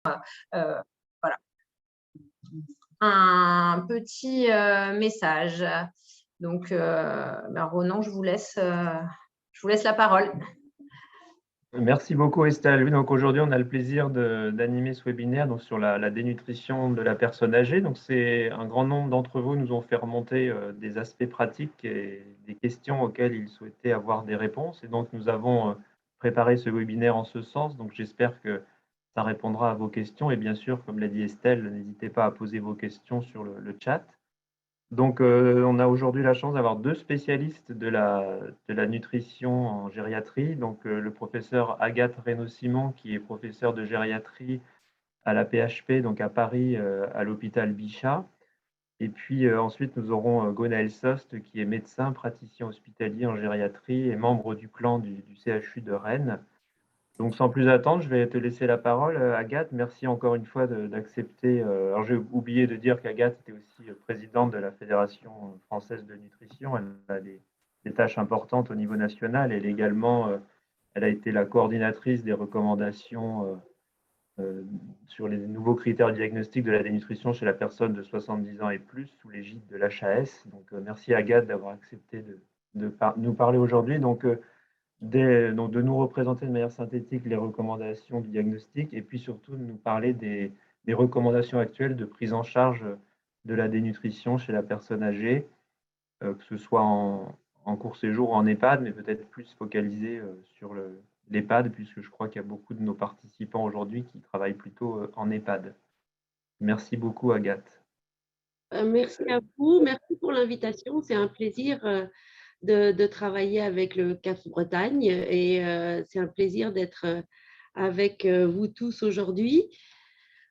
Euh, voilà, un petit message. Donc, Ronan, je vous laisse la parole. Merci beaucoup Estelle. Oui, donc aujourd'hui, on a le plaisir d'animer ce webinaire donc sur la dénutrition de la personne âgée. Donc c'est un grand nombre d'entre vous nous ont fait remonter des aspects pratiques et des questions auxquelles ils souhaitaient avoir des réponses. Et donc nous avons préparé ce webinaire en ce sens. Donc j'espère que ça répondra à vos questions. Et bien sûr, comme l'a dit Estelle, n'hésitez pas à poser vos questions sur le chat. Donc, on a aujourd'hui la chance d'avoir deux spécialistes de la nutrition en gériatrie. Donc, le professeur Agathe Reynaud-Simon, qui est professeur de gériatrie à la PHP, donc à Paris, à l'hôpital Bichat. Et puis ensuite, nous aurons Gwenaël Sost, qui est médecin, praticien hospitalier en gériatrie et membre du clan du CHU de Rennes. Donc, sans plus attendre, je vais te laisser la parole, Agathe. Merci encore une fois d'accepter. Alors, j'ai oublié de dire qu'Agathe était aussi présidente de la Fédération française de nutrition. Elle a des tâches importantes au niveau national. Elle également, elle a été la coordinatrice des recommandations sur les nouveaux critères diagnostiques de la dénutrition chez la personne de 70 ans et plus sous l'égide de l'HAS. Donc, merci Agathe d'avoir accepté de nous parler aujourd'hui. Donc, donc de nous représenter de manière synthétique les recommandations du diagnostic et puis surtout de nous parler des recommandations actuelles de prise en charge de la dénutrition chez la personne âgée, que ce soit en court séjour ou en EHPAD, mais peut-être plus focalisé sur l'EHPAD, puisque je crois qu'il y a beaucoup de nos participants aujourd'hui qui travaillent plutôt en EHPAD. Merci beaucoup, Agathe. Merci à vous, merci pour l'invitation. C'est un plaisir de travailler avec le CAF Bretagne et c'est un plaisir d'être avec vous tous aujourd'hui.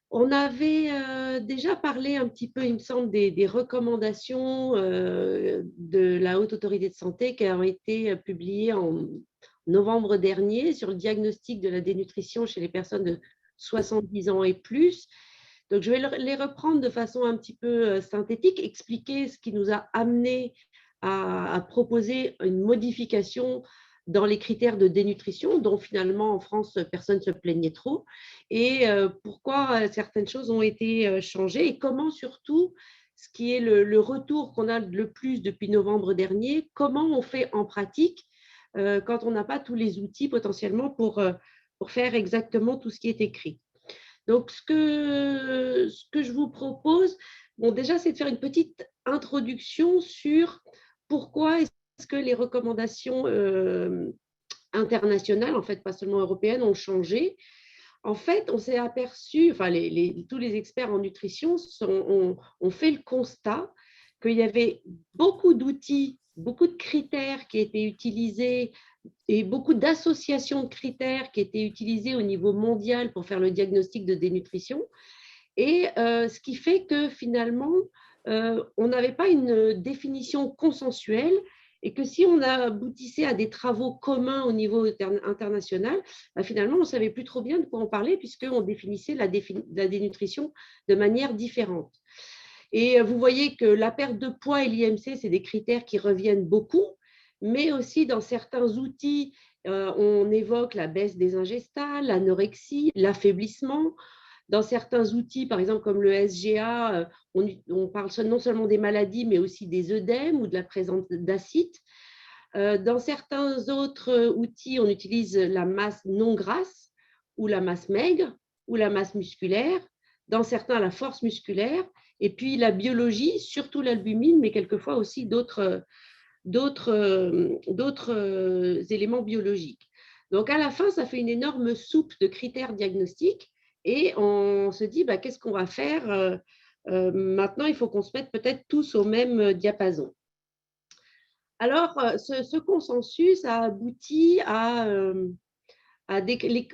On avait déjà parlé un petit peu, il me semble, des recommandations de la Haute Autorité de Santé qui ont été publiées en novembre dernier sur le diagnostic de la dénutrition chez les personnes de 70 ans et plus. Donc, je vais les reprendre de façon un petit peu synthétique, expliquer ce qui nous a amené à proposer une modification dans les critères de dénutrition, dont finalement en France, personne ne se plaignait trop, et pourquoi certaines choses ont été changées et comment surtout, ce qui est le retour qu'on a le plus depuis novembre dernier, comment on fait en pratique quand on n'a pas tous les outils potentiellement pour faire exactement tout ce qui est écrit. Donc, ce que je vous propose, bon, déjà, c'est de faire une petite introduction sur pourquoi est-ce que les recommandations internationales, en fait, pas seulement européennes, ont changé. En fait, on s'est aperçu, enfin, tous les experts en nutrition ont fait le constat qu'il y avait beaucoup d'outils, beaucoup de critères qui étaient utilisés et beaucoup d'associations de critères qui étaient utilisés au niveau mondial pour faire le diagnostic de dénutrition. Et ce qui fait que finalement, on n'avait pas une définition consensuelle et que si on aboutissait à des travaux communs au niveau international, finalement, on ne savait plus trop bien de quoi on parlait puisqu'on définissait la dénutrition de manière différente. Et vous voyez que la perte de poids et l'IMC, c'est des critères qui reviennent beaucoup, mais aussi dans certains outils, on évoque la baisse des ingestats, l'anorexie, l'affaiblissement. Dans certains outils, par exemple comme le SGA, on parle non seulement des maladies, mais aussi des œdèmes ou de la présence d'acide. Dans certains autres outils, on utilise la masse non grasse ou la masse maigre ou la masse musculaire. Dans certains, la force musculaire. Et puis la biologie, surtout l'albumine, mais quelquefois aussi d'autres éléments biologiques. Donc à la fin, ça fait une énorme soupe de critères diagnostiques et on se dit, qu'est-ce qu'on va faire maintenant, il faut qu'on se mette peut-être tous au même diapason. Alors, ce consensus a abouti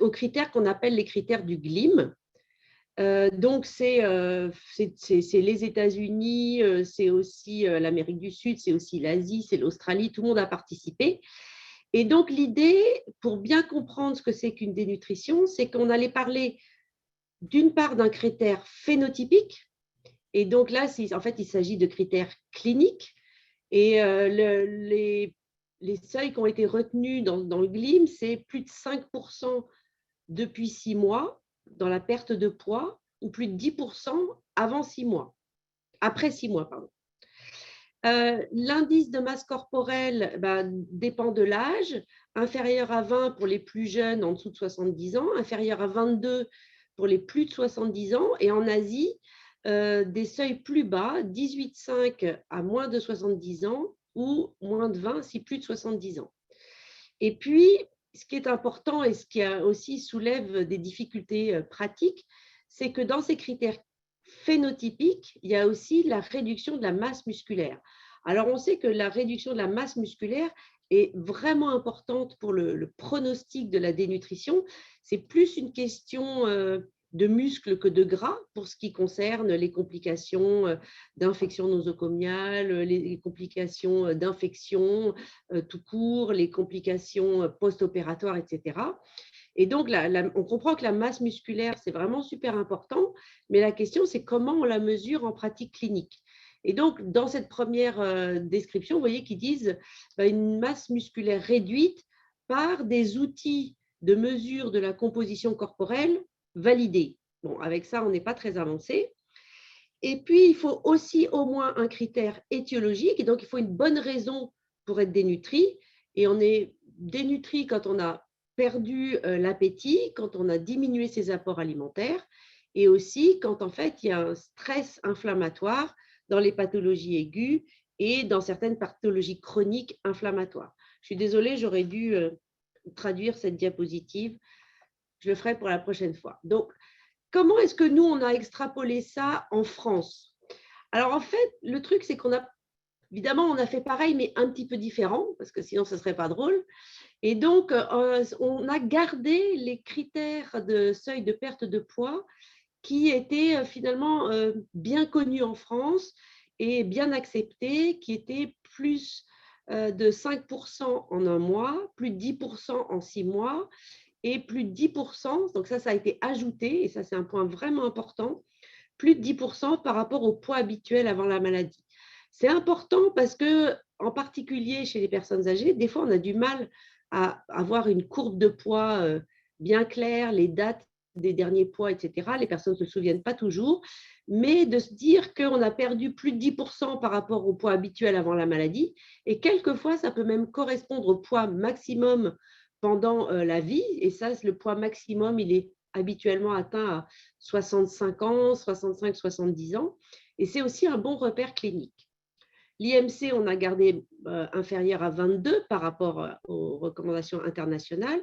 aux critères qu'on appelle les critères du GLIM. Donc, c'est les États-Unis, c'est aussi l'Amérique du Sud, c'est aussi l'Asie, c'est l'Australie, tout le monde a participé. Et donc, l'idée, pour bien comprendre ce que c'est qu'une dénutrition, c'est qu'on allait parler d'une part d'un critère phénotypique. Et donc là, en fait, il s'agit de critères cliniques. Et les seuils qui ont été retenus dans le GLIM, c'est plus de 5% depuis 6 mois dans la perte de poids ou plus de 10% avant 6 mois, après 6 mois, pardon. L'indice de masse corporelle dépend de l'âge, inférieur à 20 pour les plus jeunes en dessous de 70 ans, inférieur à 22 pour les plus de 70 ans, et en Asie, des seuils plus bas, 18,5 à moins de 70 ans ou moins de 20 si plus de 70 ans. Et puis, ce qui est important et ce qui aussi soulève des difficultés pratiques, c'est que dans ces critères phénotypiques, il y a aussi la réduction de la masse musculaire. Alors, on sait que la réduction de la masse musculaire est vraiment importante pour le pronostic de la dénutrition. C'est plus une question de muscles que de gras pour ce qui concerne les complications d'infections nosocomiales, les complications d'infections tout court, les complications post-opératoires, etc. Et donc, on comprend que la masse musculaire, c'est vraiment super important, mais la question, c'est comment on la mesure en pratique clinique. Et donc, dans cette première description, vous voyez qu'ils disent une masse musculaire réduite par des outils de mesure de la composition corporelle validés. Bon, avec ça, on n'est pas très avancé. Et puis, il faut aussi au moins un critère étiologique, et donc il faut une bonne raison pour être dénutri. Et on est dénutri quand on a perdu l'appétit, quand on a diminué ses apports alimentaires, et aussi quand en fait il y a un stress inflammatoire dans les pathologies aiguës et dans certaines pathologies chroniques inflammatoires. Je suis désolée, j'aurais dû traduire cette diapositive. Je le ferai pour la prochaine fois. Donc, comment est-ce que nous, on a extrapolé ça en France? Alors, en fait, le truc, c'est qu'on a, évidemment, on a fait pareil, mais un petit peu différent, parce que sinon, ce ne serait pas drôle. Et donc, on a gardé les critères de seuil de perte de poids qui étaient finalement bien connus en France et bien acceptés, qui étaient plus de 5% en un mois, plus de 10% en 6 mois, et plus de 10%, donc ça a été ajouté, et ça c'est un point vraiment important, plus de 10% par rapport au poids habituel avant la maladie. C'est important parce que, en particulier chez les personnes âgées, des fois on a du mal à avoir une courbe de poids bien claire, les dates des derniers poids, etc. Les personnes ne se souviennent pas toujours, mais de se dire qu'on a perdu plus de 10% par rapport au poids habituel avant la maladie, et quelquefois ça peut même correspondre au poids maximum pendant la vie, et ça, le poids maximum, il est habituellement atteint à 65 ans, 65-70 ans, et c'est aussi un bon repère clinique. L'IMC, on a gardé inférieur à 22 par rapport aux recommandations internationales,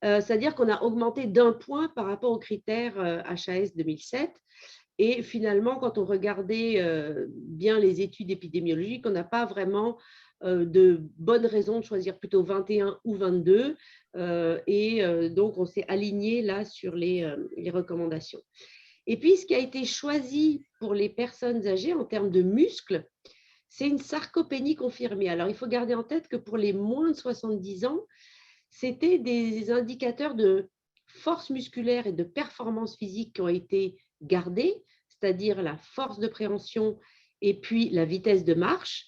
c'est-à-dire qu'on a augmenté d'1 point par rapport aux critères HAS 2007, et finalement, quand on regardait bien les études épidémiologiques, on n'a pas vraiment de bonnes raisons de choisir plutôt 21 ou 22. Donc, on s'est aligné là sur les recommandations. Et puis, ce qui a été choisi pour les personnes âgées en termes de muscles, c'est une sarcopénie confirmée. Alors, il faut garder en tête que pour les moins de 70 ans, c'était des indicateurs de force musculaire et de performance physique qui ont été gardés, c'est-à-dire la force de préhension et puis la vitesse de marche,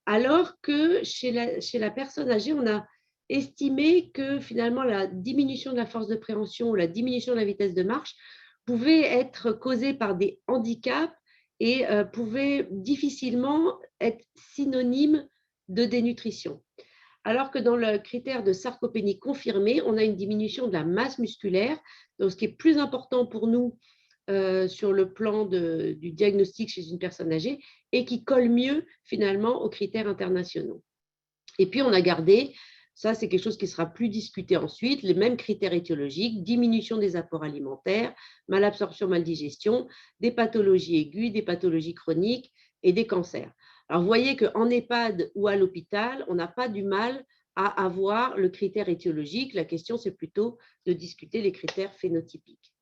alors que chez la personne âgée, on a estimé que finalement la diminution de la force de préhension ou la diminution de la vitesse de marche pouvait être causée par des handicaps et pouvait difficilement être synonyme de dénutrition. Alors que dans le critère de sarcopénie confirmée, on a une diminution de la masse musculaire. Donc, ce qui est plus important pour nous sur le plan du diagnostic chez une personne âgée et qui colle mieux finalement aux critères internationaux. Et puis, on a gardé, ça c'est quelque chose qui sera plus discuté ensuite, les mêmes critères étiologiques, diminution des apports alimentaires, malabsorption, maldigestion, des pathologies aiguës, des pathologies chroniques et des cancers. Alors, vous voyez qu'en EHPAD ou à l'hôpital, on n'a pas du mal à avoir le critère étiologique. La question, c'est plutôt de discuter les critères phénotypiques.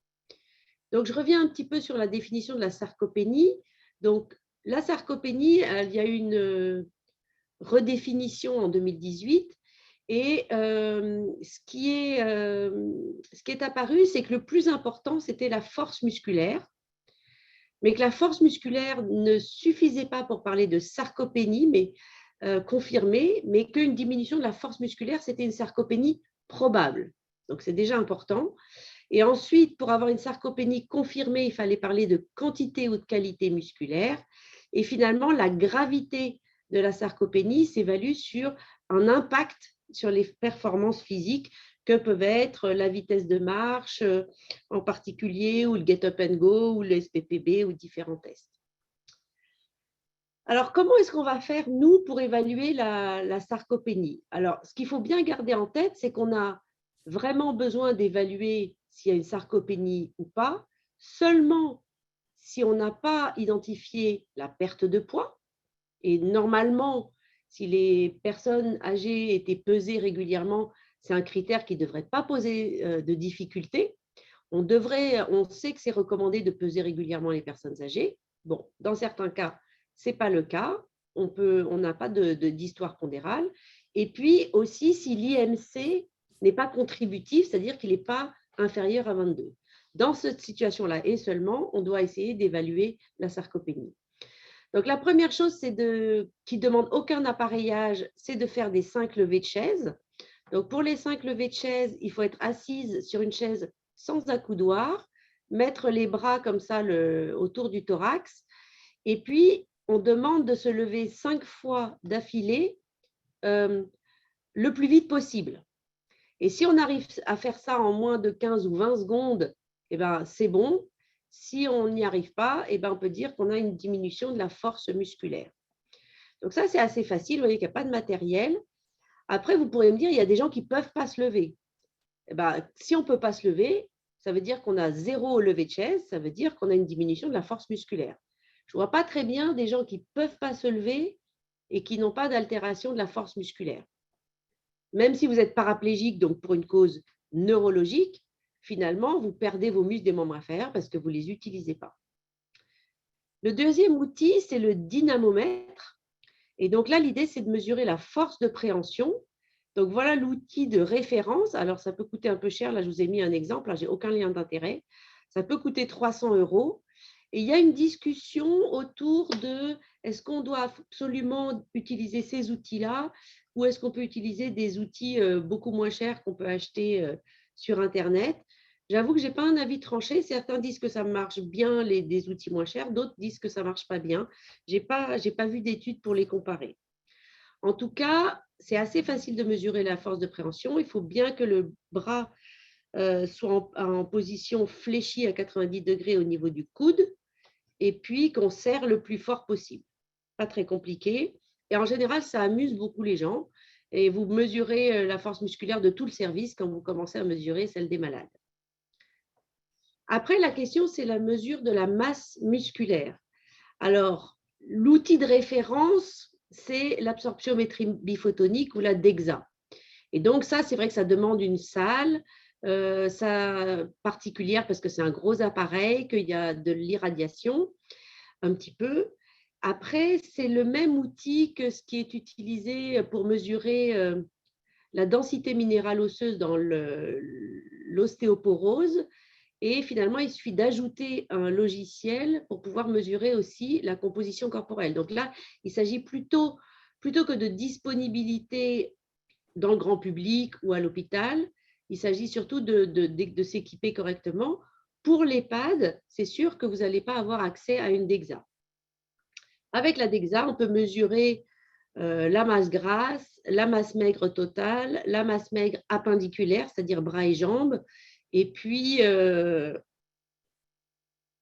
Donc, je reviens un petit peu sur la définition de la sarcopénie. Donc, la sarcopénie, il y a eu une redéfinition en 2018. Et ce qui est apparu, c'est que le plus important, c'était la force musculaire, mais que la force musculaire ne suffisait pas pour parler de sarcopénie, mais confirmée, mais qu'une diminution de la force musculaire, c'était une sarcopénie probable. Donc, c'est déjà important. Et ensuite, pour avoir une sarcopénie confirmée, il fallait parler de quantité ou de qualité musculaire. Et finalement, la gravité de la sarcopénie s'évalue sur un impact sur les performances physiques que peuvent être la vitesse de marche en particulier, ou le get up and go, ou le SPPB, ou différents tests. Alors, comment est-ce qu'on va faire, nous, pour évaluer la sarcopénie? Alors, ce qu'il faut bien garder en tête, c'est qu'on a vraiment besoin d'évaluer s'il y a une sarcopénie ou pas, seulement si on n'a pas identifié la perte de poids. Et normalement, si les personnes âgées étaient pesées régulièrement, c'est un critère qui ne devrait pas poser de difficulté. On sait que c'est recommandé de peser régulièrement les personnes âgées. Bon, dans certains cas, ce n'est pas le cas. On n'a pas d'histoire pondérale. Et puis aussi, si l'IMC n'est pas contributif, c'est-à-dire qu'il n'est pas inférieur à 22. Dans cette situation-là, et seulement, on doit essayer d'évaluer la sarcopénie. Donc, la première chose, qui ne demande aucun appareillage, c'est de faire des 5 levées de chaise. Donc, pour les 5 levées de chaise, il faut être assise sur une chaise sans accoudoir, mettre les bras comme ça autour du thorax. Et puis, on demande de se lever 5 fois d'affilée le plus vite possible. Et si on arrive à faire ça en moins de 15 ou 20 secondes, eh ben, c'est bon. Si on n'y arrive pas, eh ben, on peut dire qu'on a une diminution de la force musculaire. Donc ça, c'est assez facile. Vous voyez qu'il n'y a pas de matériel. Après, vous pourrez me dire, il y a des gens qui ne peuvent pas se lever. Eh ben, si on ne peut pas se lever, ça veut dire qu'on a 0 levé de chaise, ça veut dire qu'on a une diminution de la force musculaire. Je ne vois pas très bien des gens qui ne peuvent pas se lever et qui n'ont pas d'altération de la force musculaire. Même si vous êtes paraplégique, donc pour une cause neurologique, finalement, vous perdez vos muscles des membres inférieurs parce que vous ne les utilisez pas. Le deuxième outil, c'est le dynamomètre. Et donc là, l'idée, c'est de mesurer la force de préhension. Donc voilà l'outil de référence. Alors, ça peut coûter un peu cher. Là, je vous ai mis un exemple. Là, je n'ai aucun lien d'intérêt. Ça peut coûter 300 €. Et il y a une discussion autour de est-ce qu'on doit absolument utiliser ces outils-là ou est-ce qu'on peut utiliser des outils beaucoup moins chers qu'on peut acheter sur Internet. J'avoue que je n'ai pas un avis tranché. Certains disent que ça marche bien, des outils moins chers. D'autres disent que ça ne marche pas bien. Je n'ai pas vu d'études pour les comparer. En tout cas, c'est assez facile de mesurer la force de préhension. Il faut bien que le bras soit en position fléchie à 90 degrés au niveau du coude et puis qu'on serre le plus fort possible. Pas très compliqué. Et en général, ça amuse beaucoup les gens. Et vous mesurez la force musculaire de tout le service quand vous commencez à mesurer celle des malades. Après, la question, c'est la mesure de la masse musculaire. Alors, l'outil de référence, c'est l'absorptiométrie biphotonique ou la DEXA. Et donc, ça, c'est vrai que ça demande une salle particulière parce que c'est un gros appareil, qu'il y a de l'irradiation un petit peu. Après, c'est le même outil que ce qui est utilisé pour mesurer la densité minérale osseuse dans l'ostéoporose. Et finalement, il suffit d'ajouter un logiciel pour pouvoir mesurer aussi la composition corporelle. Donc là, il s'agit plutôt que de disponibilité dans le grand public ou à l'hôpital, il s'agit surtout de s'équiper correctement. Pour l'EHPAD, c'est sûr que vous n'allez pas avoir accès à une DEXA. Avec la DEXA, on peut mesurer la masse grasse, la masse maigre totale, la masse maigre appendiculaire, c'est-à-dire bras et jambes, et puis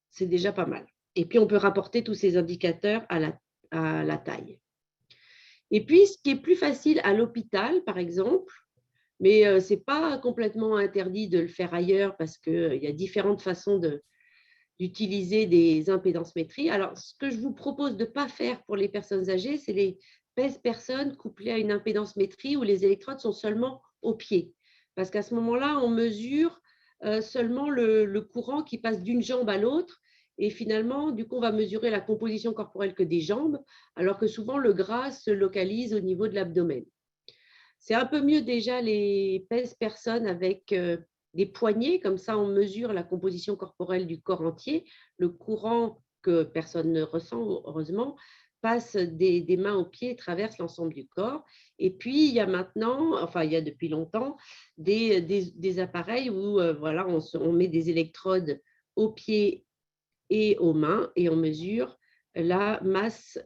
c'est déjà pas mal. Et puis on peut rapporter tous ces indicateurs à la taille. Et puis ce qui est plus facile à l'hôpital, par exemple, mais ce n'est pas complètement interdit de le faire ailleurs parce qu'il y a différentes façons d'utiliser des impédancemétries. Alors, ce que je vous propose de ne pas faire pour les personnes âgées, c'est les pèse-personnes couplées à une impédancemétrie où les électrodes sont seulement au pied. Parce qu'à ce moment-là, on mesure seulement le courant qui passe d'une jambe à l'autre. Et finalement, du coup, on va mesurer la composition corporelle que des jambes, alors que souvent, le gras se localise au niveau de l'abdomen. C'est un peu mieux déjà les pèse-personnes avec des poignées, comme ça on mesure la composition corporelle du corps entier, le courant que personne ne ressent, heureusement, passe des mains aux pieds et traverse l'ensemble du corps. Et puis, il y a maintenant, enfin, il y a depuis longtemps, des appareils où voilà, on met des électrodes aux pieds et aux mains et on mesure la masse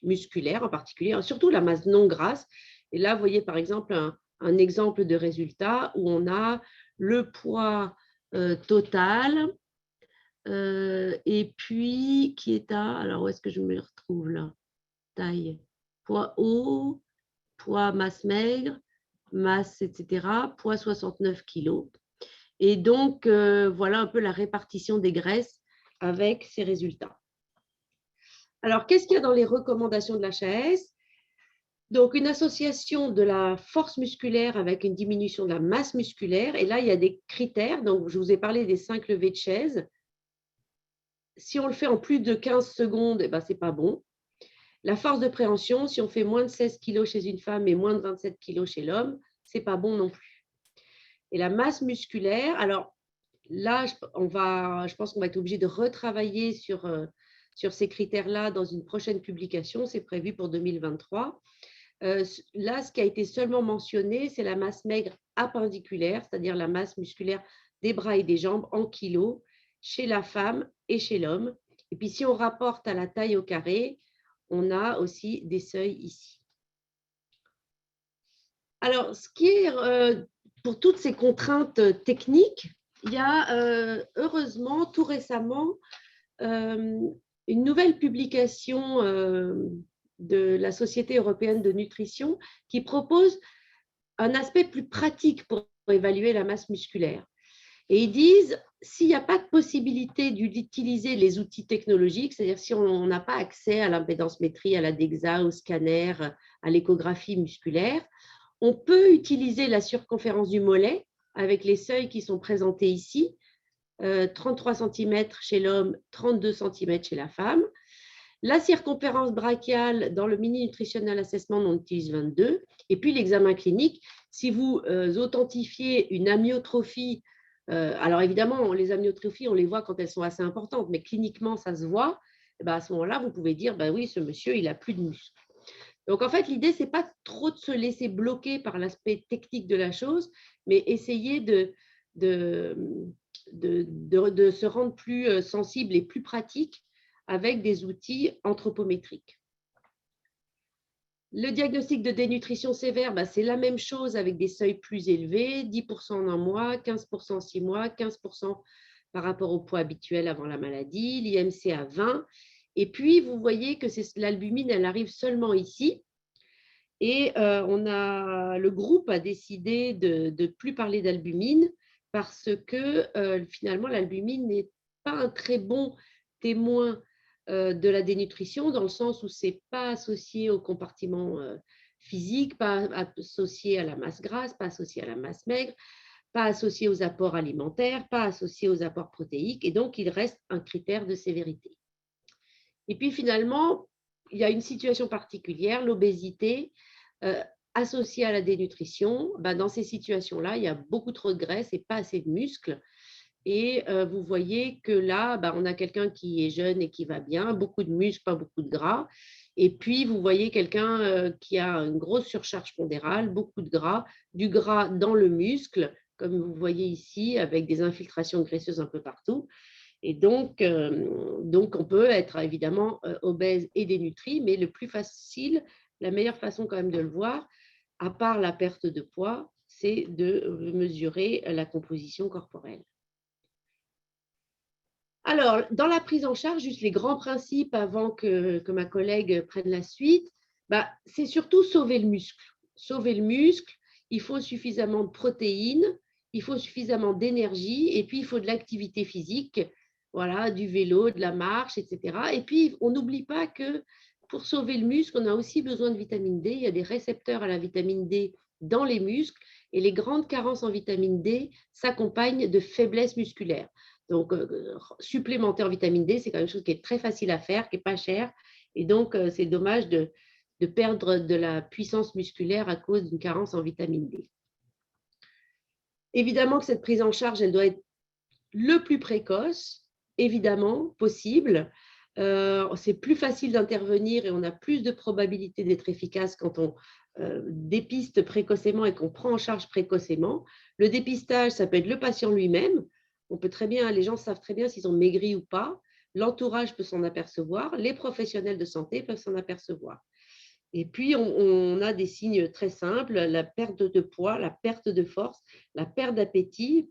musculaire en particulier, surtout la masse non grasse. Et là, vous voyez par exemple un exemple de résultat où on a le poids total et puis qui est alors où est-ce que je me retrouve là? Taille, poids haut, poids masse maigre, masse, etc. Poids 69 kg. Et donc, voilà un peu la répartition des graisses avec ces résultats. Alors, qu'est-ce qu'il y a dans les recommandations de l'HAS? Donc, une association de la force musculaire avec une diminution de la masse musculaire. Et là, il y a des critères. Donc, je vous ai parlé des 5 levées de chaise. Si on le fait en plus de 15 secondes, eh ben, ce n'est pas bon. La force de préhension, si on fait moins de 16 kg chez une femme et moins de 27 kg chez l'homme, ce n'est pas bon non plus. Et la masse musculaire, alors là, je pense qu'on va être obligé de retravailler sur ces critères-là dans une prochaine publication. C'est prévu pour 2023. Là, ce qui a été seulement mentionné, c'est la masse maigre appendiculaire, c'est-à-dire la masse musculaire des bras et des jambes en kilos chez la femme et chez l'homme. Et puis, si on rapporte à la taille au carré, on a aussi des seuils ici. Alors, ce qui est pour toutes ces contraintes techniques, il y a heureusement tout récemment une nouvelle publication de la Société européenne de nutrition qui propose un aspect plus pratique pour évaluer la masse musculaire. Et ils disent, s'il n'y a pas de possibilité d'utiliser les outils technologiques, c'est-à-dire si on n'a pas accès à l'impédance-métrie, à la DEXA, au scanner, à l'échographie musculaire, on peut utiliser la circonférence du mollet avec les seuils qui sont présentés ici, 33 cm chez l'homme, 32 cm chez la femme. La circonférence brachiale, dans le Mini Nutritional Assessment, on utilise 22. Et puis l'examen clinique, si vous authentifiez une amyotrophie, alors évidemment, les amyotrophies, on les voit quand elles sont assez importantes, mais cliniquement, ça se voit. Et bien à ce moment-là, vous pouvez dire, ben oui, ce monsieur, il n'a plus de muscles. Donc, en fait, l'idée, ce n'est pas trop de se laisser bloquer par l'aspect technique de la chose, mais essayer de se rendre plus sensible et plus pratique avec des outils anthropométriques. Le diagnostic de dénutrition sévère, c'est la même chose avec des seuils plus élevés, 10% en un mois, 15% en 6 mois, 15% par rapport au poids habituel avant la maladie, l'IMC à 20. Et puis, vous voyez que l'albumine, elle arrive seulement ici. Et le groupe a décidé de ne plus parler d'albumine parce que finalement, l'albumine n'est pas un très bon témoin de la dénutrition dans le sens où ce n'est pas associé au compartiment physique, pas associé à la masse grasse, pas associé à la masse maigre, pas associé aux apports alimentaires, pas associé aux apports protéiques. Et donc, il reste un critère de sévérité. Et puis finalement, il y a une situation particulière, l'obésité associée à la dénutrition. Dans ces situations-là, il y a beaucoup trop de graisse et pas assez de muscles. Et vous voyez que là, on a quelqu'un qui est jeune et qui va bien, beaucoup de muscles, pas beaucoup de gras. Et puis, vous voyez quelqu'un qui a une grosse surcharge pondérale, beaucoup de gras, du gras dans le muscle, comme vous voyez ici, avec des infiltrations graisseuses un peu partout. Et donc, on peut être évidemment obèse et dénutri, mais le plus facile, la meilleure façon quand même de le voir, à part la perte de poids, c'est de mesurer la composition corporelle. Alors, dans la prise en charge, juste les grands principes avant que ma collègue prenne la suite, c'est surtout sauver le muscle. Sauver le muscle, il faut suffisamment de protéines, il faut suffisamment d'énergie et puis il faut de l'activité physique, voilà, du vélo, de la marche, etc. Et puis, on n'oublie pas que pour sauver le muscle, on a aussi besoin de vitamine D. Il y a des récepteurs à la vitamine D dans les muscles et les grandes carences en vitamine D s'accompagnent de faiblesse musculaire. Donc, supplémenter en vitamine D, c'est quand même une chose qui est très facile à faire, qui n'est pas cher. Et donc, c'est dommage de perdre de la puissance musculaire à cause d'une carence en vitamine D. Évidemment que cette prise en charge, elle doit être le plus précoce, évidemment, possible. c'est plus facile d'intervenir et on a plus de probabilité d'être efficace quand on dépiste précocement et qu'on prend en charge précocement. Le dépistage, ça peut être le patient lui-même. On peut très bien, les gens savent très bien s'ils ont maigri ou pas. L'entourage peut s'en apercevoir. Les professionnels de santé peuvent s'en apercevoir. Et puis, on a des signes très simples, la perte de poids, la perte de force, la perte d'appétit,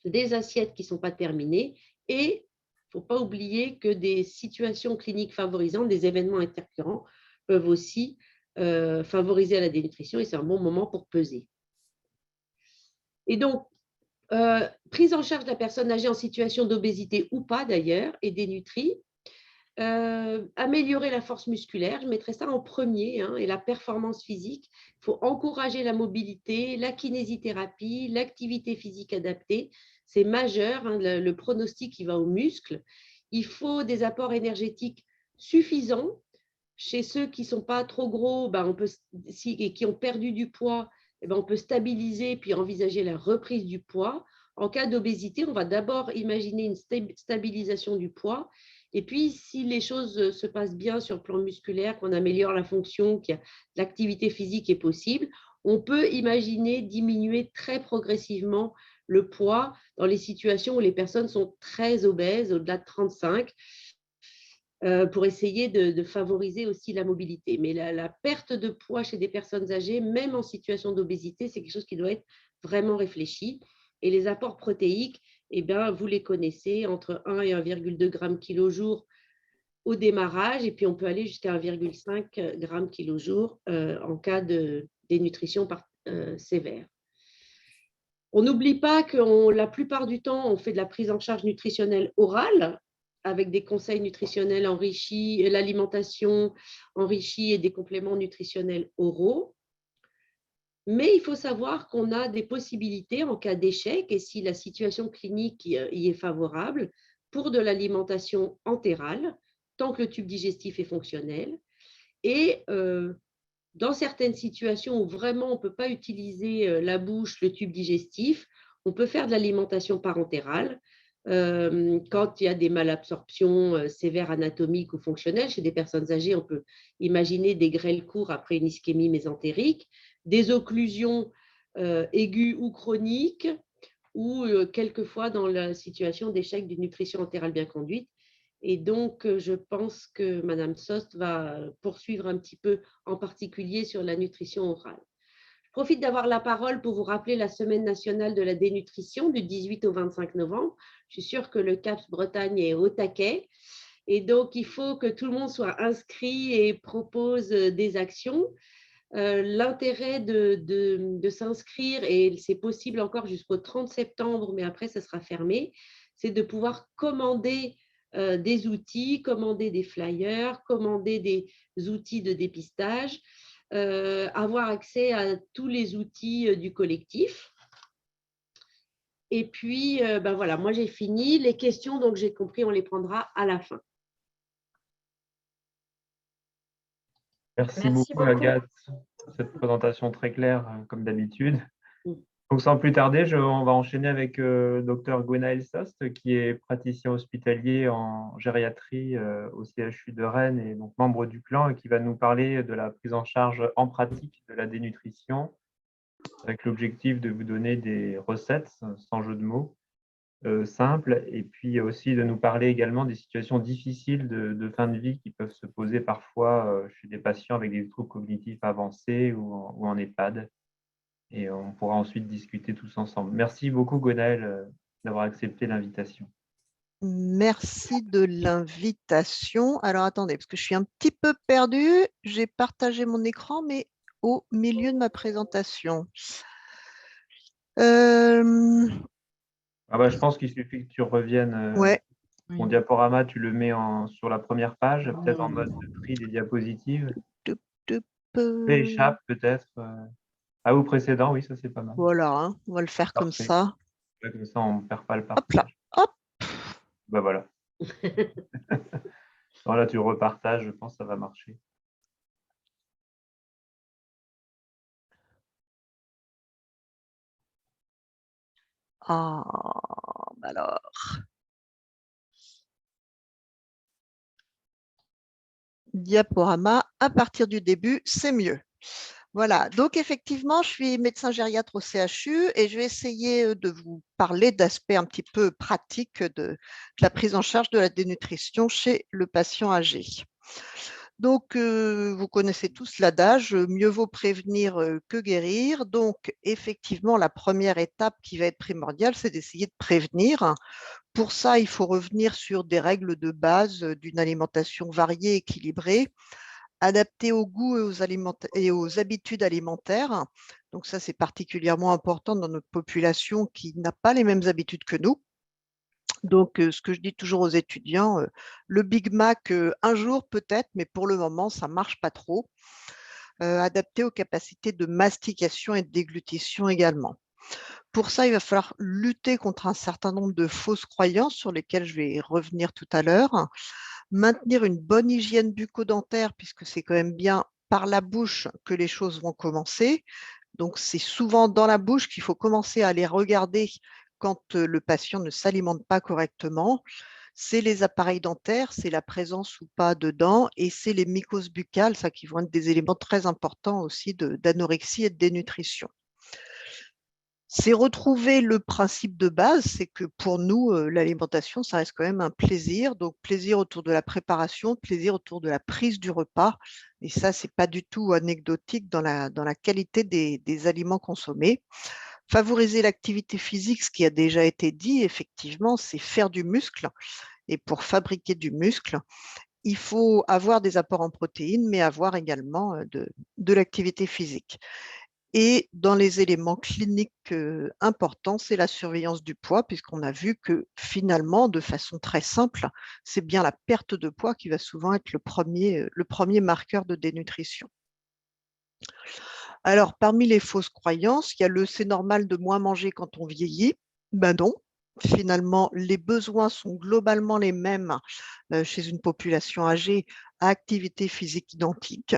des assiettes qui ne sont pas terminées et il ne faut pas oublier que des situations cliniques favorisantes, des événements intercurrents peuvent aussi favoriser la dénutrition et c'est un bon moment pour peser. Et donc, prise en charge de la personne âgée en situation d'obésité ou pas d'ailleurs et dénutrie, améliorer la force musculaire, je mettrais ça en premier, hein, et la performance physique. Il faut encourager la mobilité, la kinésithérapie, l'activité physique adaptée. C'est majeur, hein, le pronostic qui va aux muscles. Il faut des apports énergétiques suffisants. Chez ceux qui ne sont pas trop gros et qui ont perdu du poids, on peut stabiliser puis envisager la reprise du poids. En cas d'obésité, on va d'abord imaginer une stabilisation du poids. Et puis, si les choses se passent bien sur le plan musculaire, qu'on améliore la fonction, que l'activité physique est possible, on peut imaginer diminuer très progressivement le poids dans les situations où les personnes sont très obèses, au-delà de 35, pour essayer de favoriser aussi la mobilité. Mais la perte de poids chez des personnes âgées, même en situation d'obésité, c'est quelque chose qui doit être vraiment réfléchi. Et les apports protéiques, vous les connaissez, entre 1 et 1,2 g kilo jour au démarrage, et puis on peut aller jusqu'à 1,5 g kilo jour en cas de dénutrition sévère. On n'oublie pas que la plupart du temps, on fait de la prise en charge nutritionnelle orale, avec des conseils nutritionnels enrichis, l'alimentation enrichie et des compléments nutritionnels oraux. Mais il faut savoir qu'on a des possibilités en cas d'échec et si la situation clinique y est favorable pour de l'alimentation entérale, tant que le tube digestif est fonctionnel. Et dans certaines situations où vraiment on ne peut pas utiliser la bouche, le tube digestif, on peut faire de l'alimentation parentérale. Quand il y a des malabsorptions sévères anatomiques ou fonctionnelles, chez des personnes âgées, on peut imaginer des grêles courts après une ischémie mésentérique, des occlusions aiguës ou chroniques, ou quelquefois dans la situation d'échec d'une nutrition entérale bien conduite. Et donc, je pense que Madame Sost va poursuivre un petit peu, en particulier sur la nutrition orale. Je profite d'avoir la parole pour vous rappeler la Semaine nationale de la dénutrition du 18 au 25 novembre. Je suis sûre que le CAPS Bretagne est au taquet. Et donc, il faut que tout le monde soit inscrit et propose des actions. L'intérêt de s'inscrire, et c'est possible encore jusqu'au 30 septembre, mais après, ça sera fermé, c'est de pouvoir commander des outils, commander des flyers, commander des outils de dépistage, avoir accès à tous les outils du collectif. Et puis, voilà, moi j'ai fini. Les questions, donc j'ai compris, on les prendra à la fin. Merci beaucoup, Agathe, pour cette présentation très claire, comme d'habitude. Donc, sans plus tarder, on va enchaîner avec Dr Gwenaël Sost, qui est praticien hospitalier en gériatrie au CHU de Rennes et donc membre du clan, et qui va nous parler de la prise en charge en pratique de la dénutrition, avec l'objectif de vous donner des recettes, sans jeu de mots, simples, et puis aussi de nous parler également des situations difficiles de fin de vie qui peuvent se poser parfois chez des patients avec des troubles cognitifs avancés ou en EHPAD. Et on pourra ensuite discuter tous ensemble. Merci beaucoup, Gwenaël, d'avoir accepté l'invitation. Merci de l'invitation. Alors, attendez, parce que je suis un petit peu perdue. J'ai partagé mon écran, mais au milieu de ma présentation. Je pense qu'il suffit que tu reviennes. Ouais. Mon diaporama, tu le mets sur la première page, peut-être en mode de tri des diapositives. Échappe peut-être. Ah, ou précédent, oui, ça c'est pas mal. Voilà, hein, on va le faire comme ça. Là, comme ça, on ne perd pas le partage. Hop là, hop. Ben voilà. Là, tu repartages, je pense que ça va marcher. Ah, alors. diaporama à partir du début, c'est mieux. Voilà, donc effectivement, je suis médecin gériatre au CHU et je vais essayer de vous parler d'aspects un petit peu pratiques de la prise en charge de la dénutrition chez le patient âgé. Donc, vous connaissez tous l'adage, mieux vaut prévenir que guérir. Donc, effectivement, la première étape qui va être primordiale, c'est d'essayer de prévenir. Pour ça, il faut revenir sur des règles de base d'une alimentation variée, équilibrée, adaptée aux goûts et aux habitudes alimentaires. Donc ça, c'est particulièrement important dans notre population qui n'a pas les mêmes habitudes que nous. Donc, ce que je dis toujours aux étudiants, le Big Mac, un jour peut-être, mais pour le moment, ça ne marche pas trop. Adapté aux capacités de mastication et de déglutition également. Pour ça, il va falloir lutter contre un certain nombre de fausses croyances sur lesquelles je vais revenir tout à l'heure. Maintenir une bonne hygiène bucco-dentaire, puisque c'est quand même bien par la bouche que les choses vont commencer. Donc, c'est souvent dans la bouche qu'il faut commencer à les regarder quand le patient ne s'alimente pas correctement. C'est les appareils dentaires, c'est la présence ou pas de dents, et c'est les mycoses buccales, ça qui vont être des éléments très importants aussi d'anorexie et de dénutrition. C'est retrouver le principe de base, c'est que pour nous, l'alimentation, ça reste quand même un plaisir. Donc, plaisir autour de la préparation, plaisir autour de la prise du repas. Et ça, ce n'est pas du tout anecdotique dans la qualité des aliments consommés. Favoriser l'activité physique, ce qui a déjà été dit, effectivement, c'est faire du muscle. Et pour fabriquer du muscle, il faut avoir des apports en protéines, mais avoir également de l'activité physique. Et dans les éléments cliniques importants, c'est la surveillance du poids, puisqu'on a vu que finalement, de façon très simple, c'est bien la perte de poids qui va souvent être le premier marqueur de dénutrition. Alors, parmi les fausses croyances, il y a le c'est normal de moins manger quand on vieillit. Ben non, finalement, les besoins sont globalement les mêmes chez une population âgée à activité physique identique.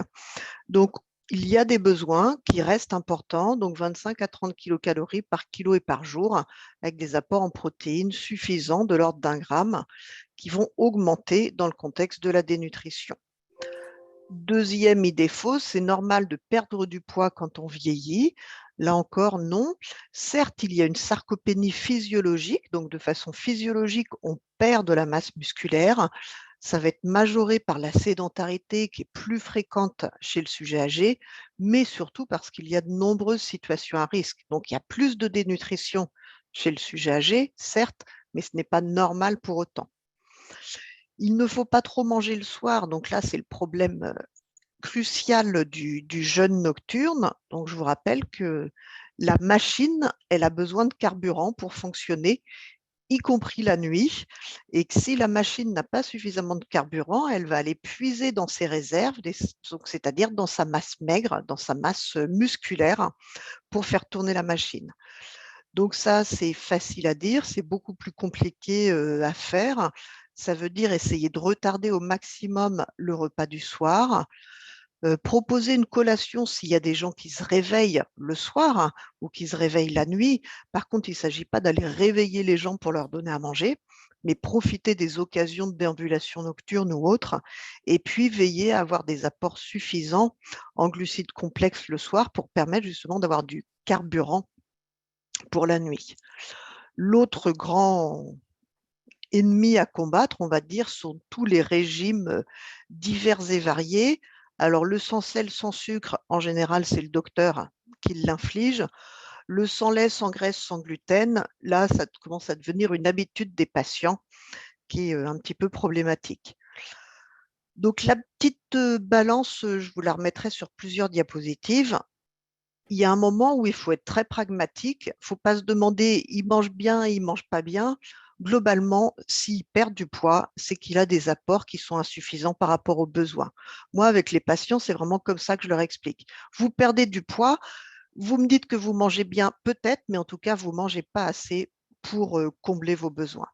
Donc, il y a des besoins qui restent importants, donc 25 à 30 kilocalories par kilo et par jour, avec des apports en protéines suffisants de l'ordre d'1 gramme qui vont augmenter dans le contexte de la dénutrition. Deuxième idée fausse, c'est normal de perdre du poids quand on vieillit. Là encore, non. Certes, il y a une sarcopénie physiologique, donc de façon physiologique, on perd de la masse musculaire. Ça va être majoré par la sédentarité qui est plus fréquente chez le sujet âgé, mais surtout parce qu'il y a de nombreuses situations à risque. Donc, il y a plus de dénutrition chez le sujet âgé, certes, mais ce n'est pas normal pour autant. Il ne faut pas trop manger le soir, donc là, c'est le problème crucial du jeûne nocturne. Donc, je vous rappelle que la machine, elle a besoin de carburant pour fonctionner, y compris la nuit, et que si la machine n'a pas suffisamment de carburant, elle va aller puiser dans ses réserves, c'est-à-dire dans sa masse maigre, dans sa masse musculaire, pour faire tourner la machine. Donc ça, c'est facile à dire, c'est beaucoup plus compliqué à faire. Ça veut dire essayer de retarder au maximum le repas du soir, proposer une collation s'il y a des gens qui se réveillent le soir ou qui se réveillent la nuit. Par contre, il ne s'agit pas d'aller réveiller les gens pour leur donner à manger, mais profiter des occasions de déambulation nocturne ou autre, et puis veiller à avoir des apports suffisants en glucides complexes le soir pour permettre justement d'avoir du carburant pour la nuit. L'autre grand ennemi à combattre, on va dire, sont tous les régimes divers et variés. Alors, le sans sel, sans sucre, en général, c'est le docteur qui l'inflige. Le sans lait, sans graisse, sans gluten, là, ça commence à devenir une habitude des patients qui est un petit peu problématique. Donc, la petite balance, je vous la remettrai sur plusieurs diapositives. Il y a un moment où il faut être très pragmatique. Il ne faut pas se demander, il mange bien, il ne mange pas bien. Globalement, s'il perd du poids, c'est qu'il a des apports qui sont insuffisants par rapport aux besoins. Moi, avec les patients, c'est vraiment comme ça que je leur explique. Vous perdez du poids, vous me dites que vous mangez bien, peut-être, mais en tout cas, vous ne mangez pas assez pour combler vos besoins.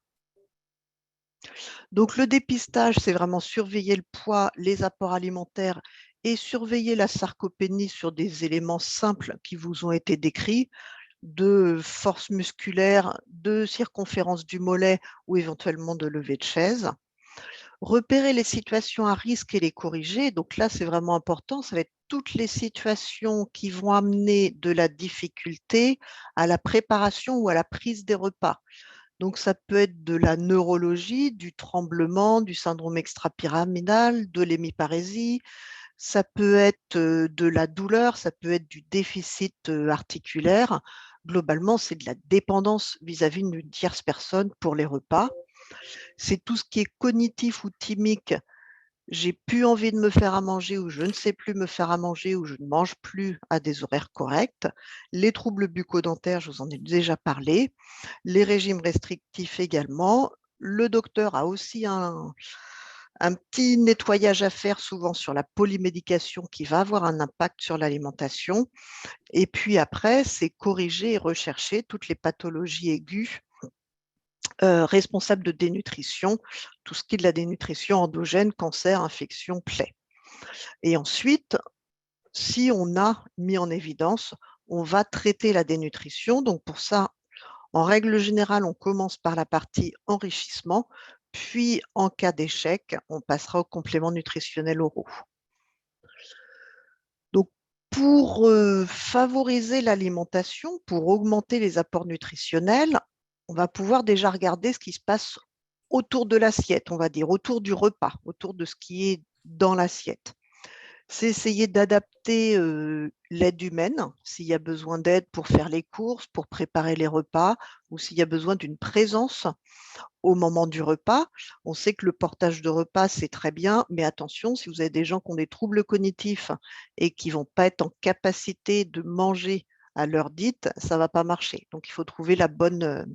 Donc, le dépistage, c'est vraiment surveiller le poids, les apports alimentaires et surveiller la sarcopénie sur des éléments simples qui vous ont été décrits, de force musculaire, de circonférence du mollet ou éventuellement de levée de chaise. Repérer les situations à risque et les corriger. Donc là, c'est vraiment important. Ça va être toutes les situations qui vont amener de la difficulté à la préparation ou à la prise des repas. Donc, ça peut être de la neurologie, du tremblement, du syndrome extrapyramidal, de l'hémiparésie. Ça peut être de la douleur, ça peut être du déficit articulaire. Globalement, c'est de la dépendance vis-à-vis d'une tierce personne pour les repas. C'est tout ce qui est cognitif ou thymique. J'ai plus envie de me faire à manger ou je ne sais plus me faire à manger ou je ne mange plus à des horaires corrects. Les troubles bucco-dentaires, je vous en ai déjà parlé. Les régimes restrictifs également. Le docteur a aussi un petit nettoyage à faire souvent sur la polymédication qui va avoir un impact sur l'alimentation. Et puis après, c'est corriger et rechercher toutes les pathologies aiguës responsables de dénutrition, tout ce qui est de la dénutrition endogène, cancer, infection, plaie. Et ensuite, si on a mis en évidence, on va traiter la dénutrition. Donc pour ça, en règle générale, on commence par la partie enrichissement, puis en cas d'échec, on passera aux compléments nutritionnels oraux. Donc pour favoriser l'alimentation, pour augmenter les apports nutritionnels, on va pouvoir déjà regarder ce qui se passe autour de l'assiette, on va dire, autour du repas, autour de ce qui est dans l'assiette. C'est essayer d'adapter l'aide humaine, s'il y a besoin d'aide pour faire les courses, pour préparer les repas, ou s'il y a besoin d'une présence au moment du repas. On sait que le portage de repas, c'est très bien, mais attention, si vous avez des gens qui ont des troubles cognitifs et qui ne vont pas être en capacité de manger à l'heure dite, ça ne va pas marcher. Donc, il faut trouver la bonne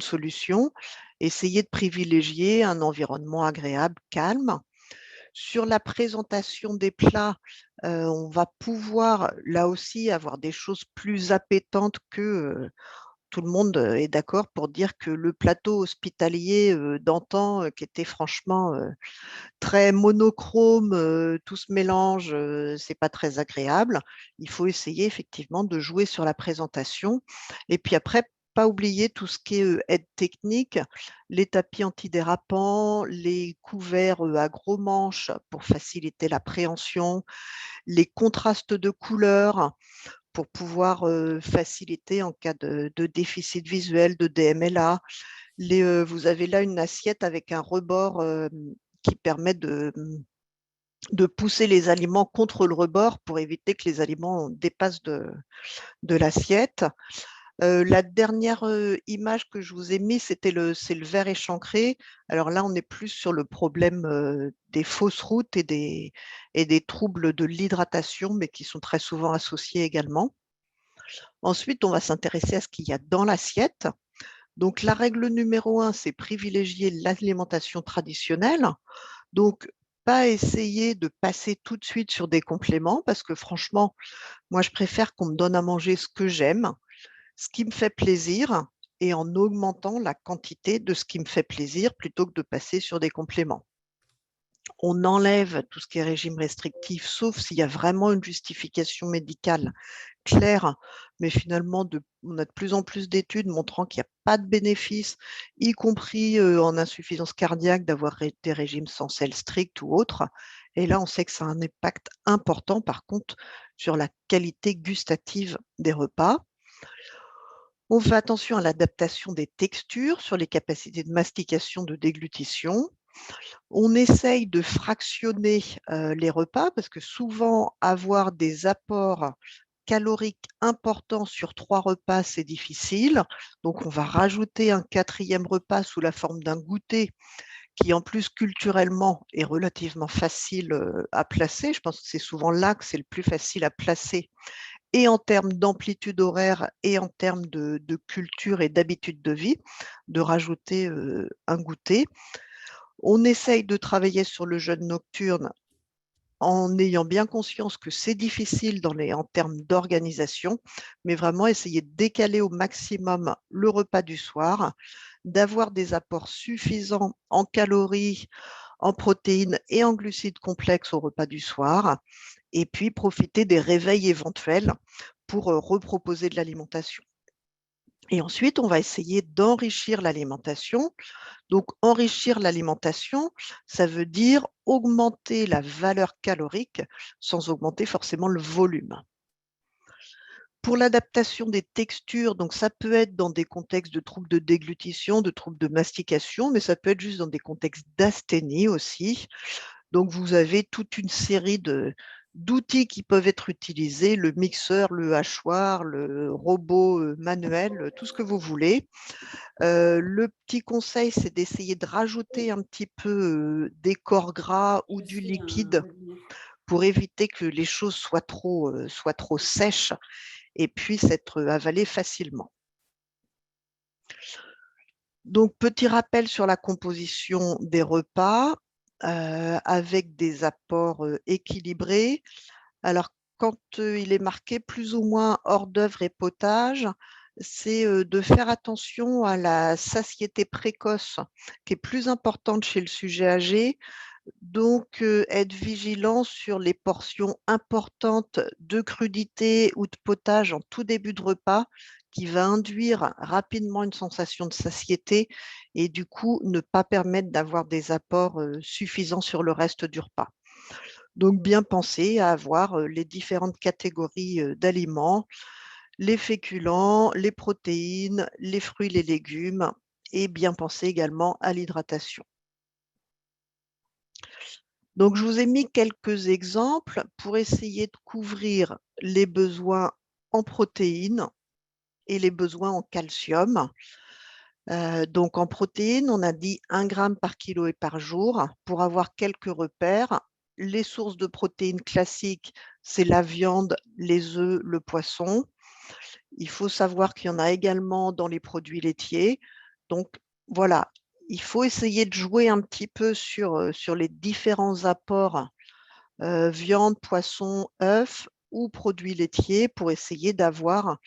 solution. Essayer de privilégier un environnement agréable, calme. Sur la présentation des plats, on va pouvoir, là aussi, avoir des choses plus appétantes que tout le monde est d'accord pour dire que le plateau hospitalier d'antan, qui était franchement très monochrome, tout se mélange, c'est pas très agréable. Il faut essayer effectivement de jouer sur la présentation. Et puis après, pas oublier tout ce qui est aide technique, les tapis antidérapants, les couverts à gros manches pour faciliter l'appréhension, les contrastes de couleurs pour pouvoir faciliter en cas de déficit visuel, de DMLA. Vous avez là une assiette avec un rebord qui permet de pousser les aliments contre le rebord pour éviter que les aliments dépassent de l'assiette. La dernière image que je vous ai mise, c'est le verre échancré. Alors là, on est plus sur le problème des fausses routes et des troubles de l'hydratation, mais qui sont très souvent associés également. Ensuite, on va s'intéresser à ce qu'il y a dans l'assiette. Donc, la règle numéro 1, c'est privilégier l'alimentation traditionnelle. Donc, pas essayer de passer tout de suite sur des compléments parce que franchement, moi, je préfère qu'on me donne à manger ce que j'aime, ce qui me fait plaisir et en augmentant la quantité de ce qui me fait plaisir plutôt que de passer sur des compléments. On enlève tout ce qui est régime restrictif, sauf s'il y a vraiment une justification médicale claire, mais finalement, on a de plus en plus d'études montrant qu'il n'y a pas de bénéfice, y compris en insuffisance cardiaque, d'avoir des régimes sans sel strict ou autre. Et là, on sait que ça a un impact important, par contre, sur la qualité gustative des repas. On fait attention à l'adaptation des textures, sur les capacités de mastication, de déglutition. On essaye de fractionner les repas parce que souvent, avoir des apports caloriques importants sur 3 repas, c'est difficile. Donc, on va rajouter un 4e repas sous la forme d'un goûter qui, en plus, culturellement, est relativement facile à placer. Je pense que c'est souvent là que c'est le plus facile à placer, et en termes d'amplitude horaire et en termes de culture et d'habitude de vie, de rajouter un goûter. On essaye de travailler sur le jeûne nocturne en ayant bien conscience que c'est difficile en termes d'organisation, mais vraiment essayer de décaler au maximum le repas du soir, d'avoir des apports suffisants en calories, en protéines et en glucides complexes au repas du soir, et puis profiter des réveils éventuels pour reproposer de l'alimentation. Et ensuite, on va essayer d'enrichir l'alimentation. Donc, enrichir l'alimentation, ça veut dire augmenter la valeur calorique sans augmenter forcément le volume. Pour l'adaptation des textures, donc ça peut être dans des contextes de troubles de déglutition, de troubles de mastication, mais ça peut être juste dans des contextes d'asthénie aussi. Donc, vous avez toute une série d'outils qui peuvent être utilisés, le mixeur, le hachoir, le robot manuel, tout ce que vous voulez. Le petit conseil, c'est d'essayer de rajouter un petit peu des corps gras ou du liquide pour éviter que les choses soient trop sèches et puissent être avalées facilement. Donc, petit rappel sur la composition des repas avec des apports équilibrés. Alors, quand il est marqué plus ou moins hors d'œuvre et potage, c'est de faire attention à la satiété précoce qui est plus importante chez le sujet âgé. Donc, être vigilant sur les portions importantes de crudité ou de potage en tout début de repas qui va induire rapidement une sensation de satiété et du coup ne pas permettre d'avoir des apports suffisants sur le reste du repas. Donc, bien penser à avoir les différentes catégories d'aliments, les féculents, les protéines, les fruits, les légumes et bien penser également à l'hydratation. Donc, je vous ai mis quelques exemples pour essayer de couvrir les besoins en protéines et les besoins en calcium. Donc, en protéines, on a dit 1 gramme par kilo et par jour pour avoir quelques repères. Les sources de protéines classiques, c'est la viande, les œufs, le poisson. Il faut savoir qu'il y en a également dans les produits laitiers. Donc, voilà, il faut essayer de jouer un petit peu sur les différents apports viande, poisson, œufs ou produits laitiers pour essayer d'avoir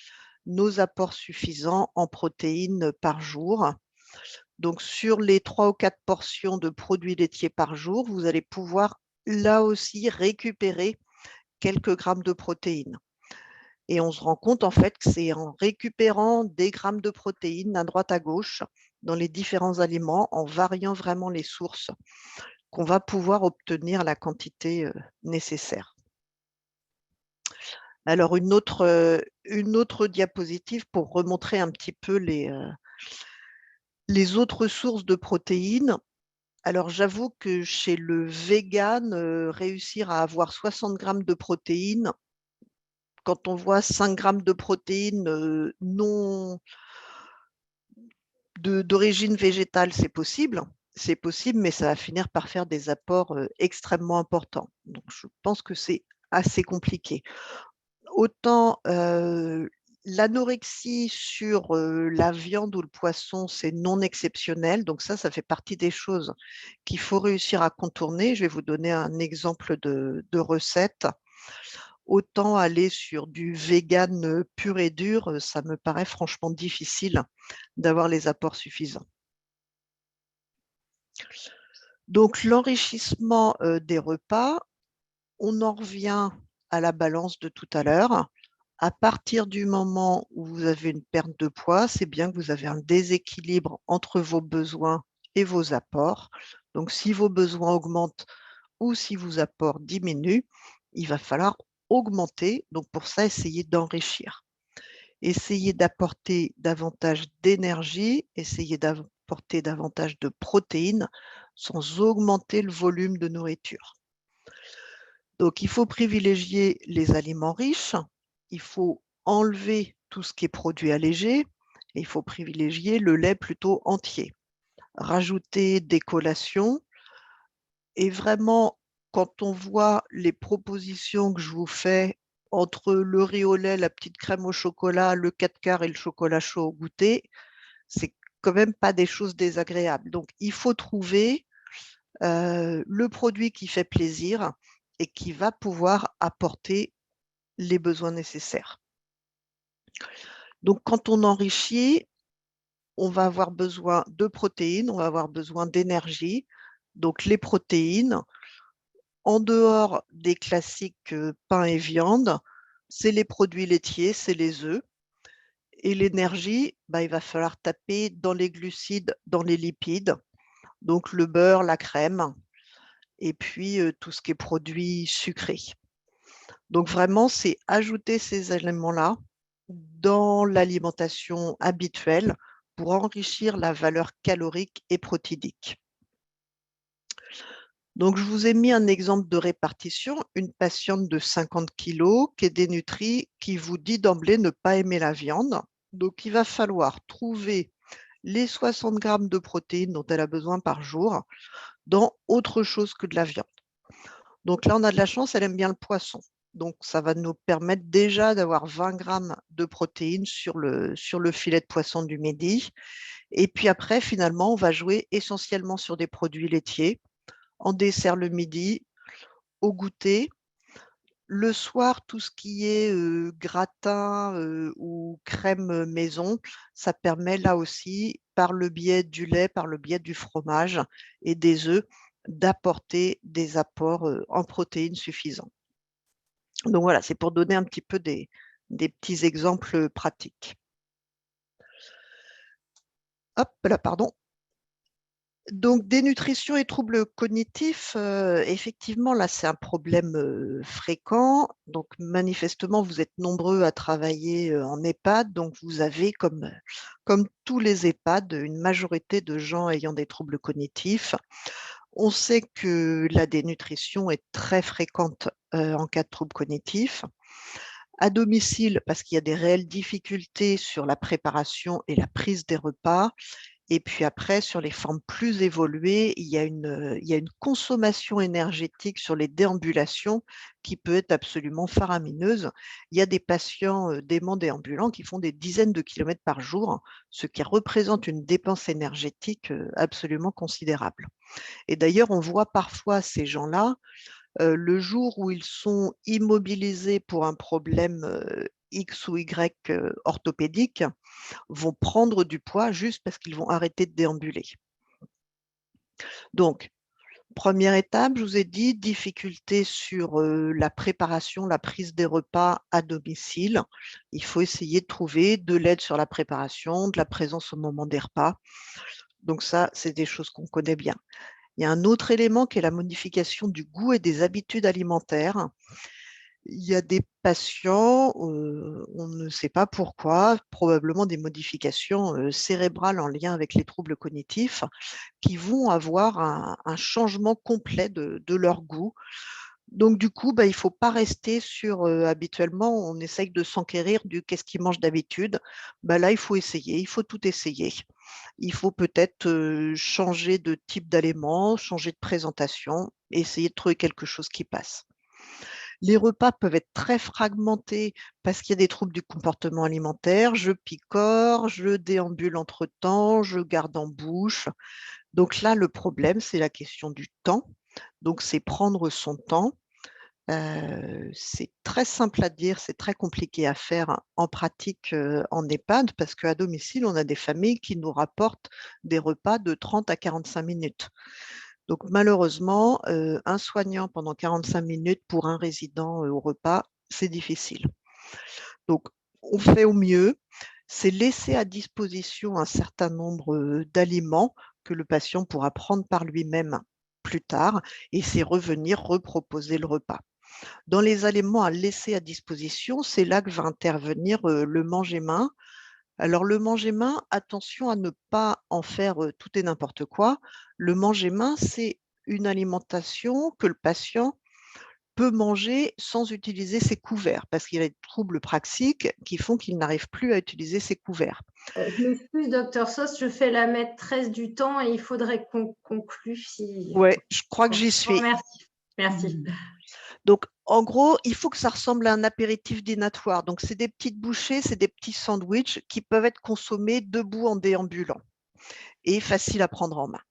nos apports suffisants en protéines par jour. Donc, sur les 3 ou 4 portions de produits laitiers par jour, vous allez pouvoir là aussi récupérer quelques grammes de protéines. Et on se rend compte en fait que c'est en récupérant des grammes de protéines à droite à gauche dans les différents aliments, en variant vraiment les sources, qu'on va pouvoir obtenir la quantité nécessaire. Alors, une autre diapositive pour remontrer un petit peu les autres sources de protéines. Alors, j'avoue que chez le vegan, réussir à avoir 60 grammes de protéines, quand on voit 5 grammes de protéines non d'origine végétale, c'est possible. C'est possible, mais ça va finir par faire des apports extrêmement importants. Donc, je pense que c'est assez compliqué. Autant l'anorexie sur la viande ou le poisson, c'est non exceptionnel. Donc ça fait partie des choses qu'il faut réussir à contourner. Je vais vous donner un exemple de recette. Autant aller sur du vegan pur et dur, ça me paraît franchement difficile d'avoir les apports suffisants. Donc l'enrichissement des repas, on en revient à la balance de tout à l'heure. À partir du moment où vous avez une perte de poids, c'est bien que vous avez un déséquilibre entre vos besoins et vos apports. Donc, si vos besoins augmentent ou si vos apports diminuent, il va falloir augmenter. Donc, pour ça, essayez d'enrichir. Essayez d'apporter davantage d'énergie, essayez d'apporter davantage de protéines sans augmenter le volume de nourriture. Donc, il faut privilégier les aliments riches, il faut enlever tout ce qui est produit allégé et il faut privilégier le lait plutôt entier. Rajouter des collations et vraiment, quand on voit les propositions que je vous fais entre le riz au lait, la petite crème au chocolat, le 4 quarts et le chocolat chaud au goûter, c'est quand même pas des choses désagréables. Donc, il faut trouver le produit qui fait plaisir et qui va pouvoir apporter les besoins nécessaires. Donc, quand on enrichit, on va avoir besoin de protéines, on va avoir besoin d'énergie. Donc, les protéines, en dehors des classiques pain et viande, c'est les produits laitiers, c'est les œufs. Et l'énergie, il va falloir taper dans les glucides, dans les lipides, donc le beurre, la crème, et puis tout ce qui est produit sucré. Donc vraiment, c'est ajouter ces éléments-là dans l'alimentation habituelle pour enrichir la valeur calorique et protéique. Donc, je vous ai mis un exemple de répartition, une patiente de 50 kg qui est dénutrie, qui vous dit d'emblée ne pas aimer la viande. Donc, il va falloir trouver les 60 grammes de protéines dont elle a besoin par jour dans autre chose que de la viande. Donc là, on a de la chance, elle aime bien le poisson. Donc, ça va nous permettre déjà d'avoir 20 grammes de protéines sur le filet de poisson du midi. Et puis après, finalement, on va jouer essentiellement sur des produits laitiers, en dessert le midi, au goûter. Le soir, tout ce qui est gratin ou crème maison, ça permet là aussi, par le biais du lait, par le biais du fromage et des œufs, d'apporter des apports en protéines suffisants. Donc voilà, c'est pour donner un petit peu des petits exemples pratiques. Hop là, pardon. Donc, dénutrition et troubles cognitifs, effectivement, là, c'est un problème fréquent. Donc, manifestement, vous êtes nombreux à travailler en EHPAD. Donc, vous avez, comme tous les EHPAD, une majorité de gens ayant des troubles cognitifs. On sait que la dénutrition est très fréquente en cas de troubles cognitifs. À domicile, parce qu'il y a des réelles difficultés sur la préparation et la prise des repas. Et puis après, sur les formes plus évoluées, il y a une consommation énergétique sur les déambulations qui peut être absolument faramineuse. Il y a des patients déments déambulants qui font des dizaines de kilomètres par jour, ce qui représente une dépense énergétique absolument considérable. Et d'ailleurs, on voit parfois ces gens-là, le jour où ils sont immobilisés pour un problème X ou Y orthopédique, vont prendre du poids juste parce qu'ils vont arrêter de déambuler. Donc, première étape, je vous ai dit, difficulté sur la préparation, la prise des repas à domicile. Il faut essayer de trouver de l'aide sur la préparation, de la présence au moment des repas. Donc ça, c'est des choses qu'on connaît bien. Il y a un autre élément qui est la modification du goût et des habitudes alimentaires. Il y a des patients, on ne sait pas pourquoi, probablement des modifications cérébrales en lien avec les troubles cognitifs, qui vont avoir un changement complet de leur goût. Donc, du coup, il ne faut pas rester sur, habituellement, on essaye de s'enquérir du qu'est-ce qu'ils mangent d'habitude. Là, il faut essayer, il faut tout essayer. Il faut peut-être changer de type d'aliment, changer de présentation, essayer de trouver quelque chose qui passe. Les repas peuvent être très fragmentés parce qu'il y a des troubles du comportement alimentaire. Je picore, je déambule entre-temps, je garde en bouche. Donc là, le problème, c'est la question du temps. Donc, c'est prendre son temps. C'est très simple à dire, c'est très compliqué à faire en pratique en EHPAD parce qu'à domicile, on a des familles qui nous rapportent des repas de 30 à 45 minutes. Donc malheureusement, un soignant pendant 45 minutes pour un résident au repas, c'est difficile. Donc on fait au mieux, c'est laisser à disposition un certain nombre d'aliments que le patient pourra prendre par lui-même plus tard et c'est revenir reproposer le repas. Dans les aliments à laisser à disposition, c'est là que va intervenir le manger-main. Alors, le manger-main, attention à ne pas en faire tout et n'importe quoi. Le manger-main, c'est une alimentation que le patient peut manger sans utiliser ses couverts, parce qu'il y a des troubles praxiques qui font qu'il n'arrive plus à utiliser ses couverts. Je m'excuse, docteur Sauce, je fais la maîtresse du temps et il faudrait qu'on conclue. Si... Ouais, je crois que j'y suis. Merci. Merci. Donc, en gros, il faut que ça ressemble à un apéritif dînatoire. Donc, c'est des petites bouchées, c'est des petits sandwichs qui peuvent être consommés debout en déambulant et faciles à prendre en main.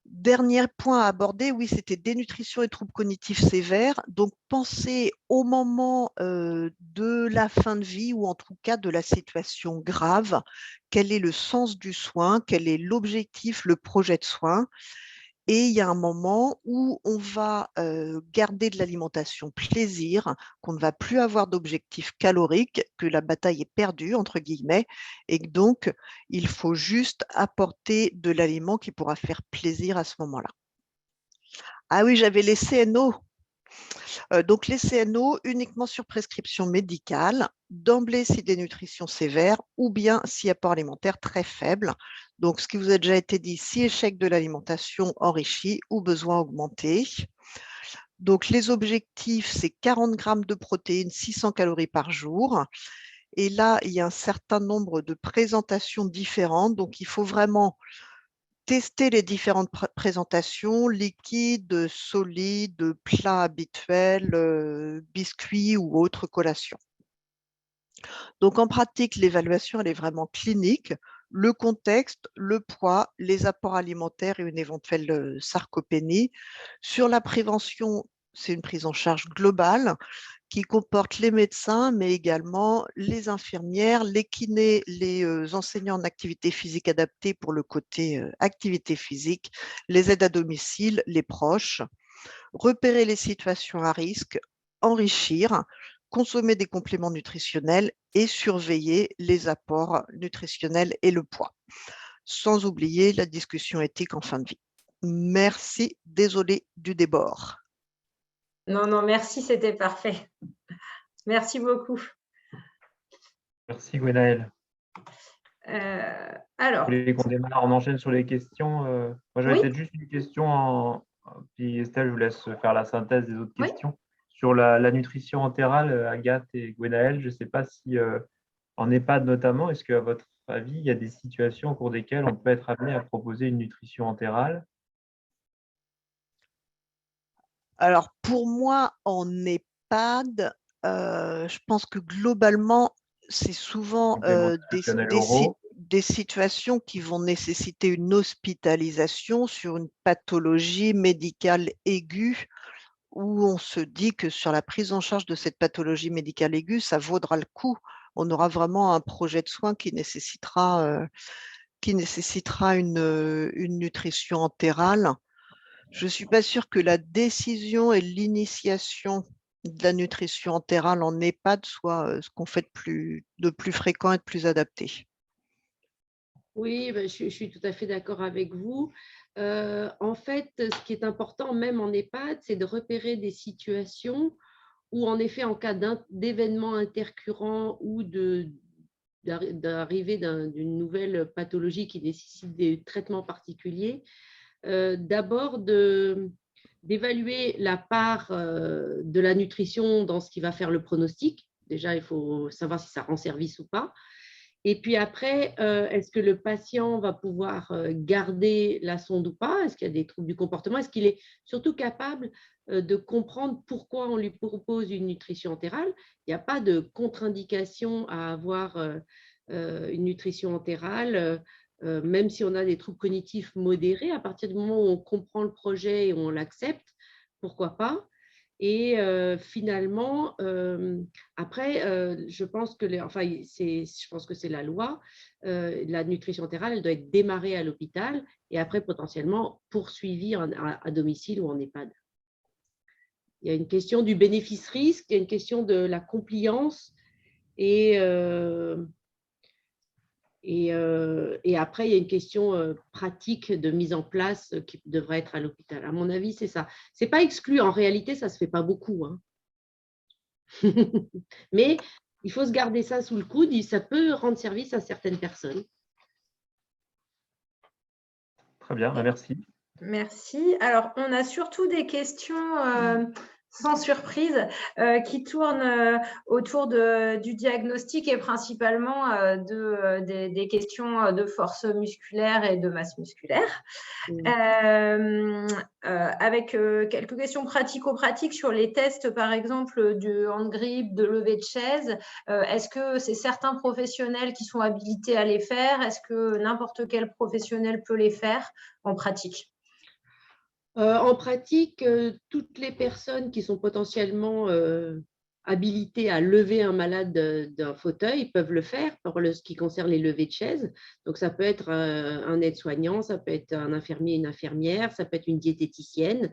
Dernier point à aborder, oui, c'était dénutrition et troubles cognitifs sévères. Donc, pensez au moment de la fin de vie ou en tout cas de la situation grave. Quel est le sens du soin? Quel est l'objectif, le projet de soin? Et il y a un moment où on va garder de l'alimentation plaisir, qu'on ne va plus avoir d'objectif calorique, que la bataille est perdue, entre guillemets, et que donc il faut juste apporter de l'aliment qui pourra faire plaisir à ce moment-là. Ah oui, j'avais les CNO. Donc les CNO uniquement sur prescription médicale, d'emblée si dénutrition sévère ou bien si apport alimentaire très faible. Donc ce qui vous a déjà été dit, si échec de l'alimentation enrichie ou besoin augmenté. Donc les objectifs, c'est 40 grammes de protéines, 600 calories par jour. Et là, il y a un certain nombre de présentations différentes. Donc il faut vraiment tester les différentes présentations, liquides, solides, plats habituels, biscuits ou autres collations. Donc en pratique, l'évaluation, elle est vraiment clinique. Le contexte, le poids, les apports alimentaires et une éventuelle sarcopénie. Sur la prévention, c'est une prise en charge globale qui comporte les médecins, mais également les infirmières, les kinés, les enseignants en activité physique adaptée pour le côté activité physique, les aides à domicile, les proches, repérer les situations à risque, enrichir, consommer des compléments nutritionnels et surveiller les apports nutritionnels et le poids. Sans oublier la discussion éthique en fin de vie. Merci, désolé du débord. Non, non, merci, c'était parfait. Merci beaucoup. Merci Gwenaëlle. Alors, Vous voulez qu'on démarre, on enchaîne sur les questions. Moi, j'avais oui. peut-être juste une question, puis Estelle, je vous laisse faire la synthèse des autres Oui. questions. Sur la nutrition entérale, Agathe et Gwenaëlle, je ne sais pas si en EHPAD notamment, est-ce qu'à votre avis, il y a des situations au cours desquelles on peut être amené à proposer une nutrition entérale? Alors, pour moi, en EHPAD, je pense que globalement, c'est souvent Compléments nutritionnels oraux. des situations qui vont nécessiter une hospitalisation sur une pathologie médicale aiguë où on se dit que sur la prise en charge de cette pathologie médicale aiguë, ça vaudra le coup. On aura vraiment un projet de soins qui nécessitera une nutrition entérale. Je ne suis pas sûre que la décision et l'initiation de la nutrition entérale en EHPAD soit ce qu'on fait de plus fréquent et de plus adapté. Oui, ben, je suis tout à fait d'accord avec vous. En fait, ce qui est important, même en EHPAD, c'est de repérer des situations où, en effet, en cas d'événements intercurrents ou d'arrivée d'une nouvelle pathologie qui nécessite des traitements particuliers, d'abord d'évaluer la part de la nutrition dans ce qui va faire le pronostic. Déjà, il faut savoir si ça rend service ou pas. Et puis après, est-ce que le patient va pouvoir garder la sonde ou pas? Est-ce qu'il y a des troubles du comportement? Est-ce qu'il est surtout capable de comprendre pourquoi on lui propose une nutrition entérale? Il n'y a pas de contre-indication à avoir une nutrition entérale, même si on a des troubles cognitifs modérés. À partir du moment où on comprend le projet et on l'accepte, pourquoi pas? Et finalement, après, je pense que c'est la loi. La nutrition entérale, elle doit être démarrée à l'hôpital et après potentiellement poursuivie à domicile ou en EHPAD. Il y a une question du bénéfice-risque, il y a une question de la compliance et après, il y a une question pratique de mise en place qui devrait être à l'hôpital. À mon avis, c'est ça. Ce n'est pas exclu. En réalité, ça ne se fait pas beaucoup, hein. Mais il faut se garder ça sous le coude. Ça peut rendre service à certaines personnes. Très bien, merci. Merci. Alors, on a surtout des questions sans surprise qui tournent autour du diagnostic et principalement des questions de force musculaire et de masse musculaire. Avec quelques questions pratico-pratiques sur les tests, par exemple, du hand grip, de levée de chaise. Est-ce que c'est certains professionnels qui sont habilités à les faire? Est-ce que n'importe quel professionnel peut les faire en pratique? En pratique, toutes les personnes qui sont potentiellement habilités à lever un malade d'un fauteuil peuvent le faire pour ce qui concerne les levées de chaise. Donc, ça peut être un aide-soignant, ça peut être un infirmier, une infirmière, ça peut être une diététicienne,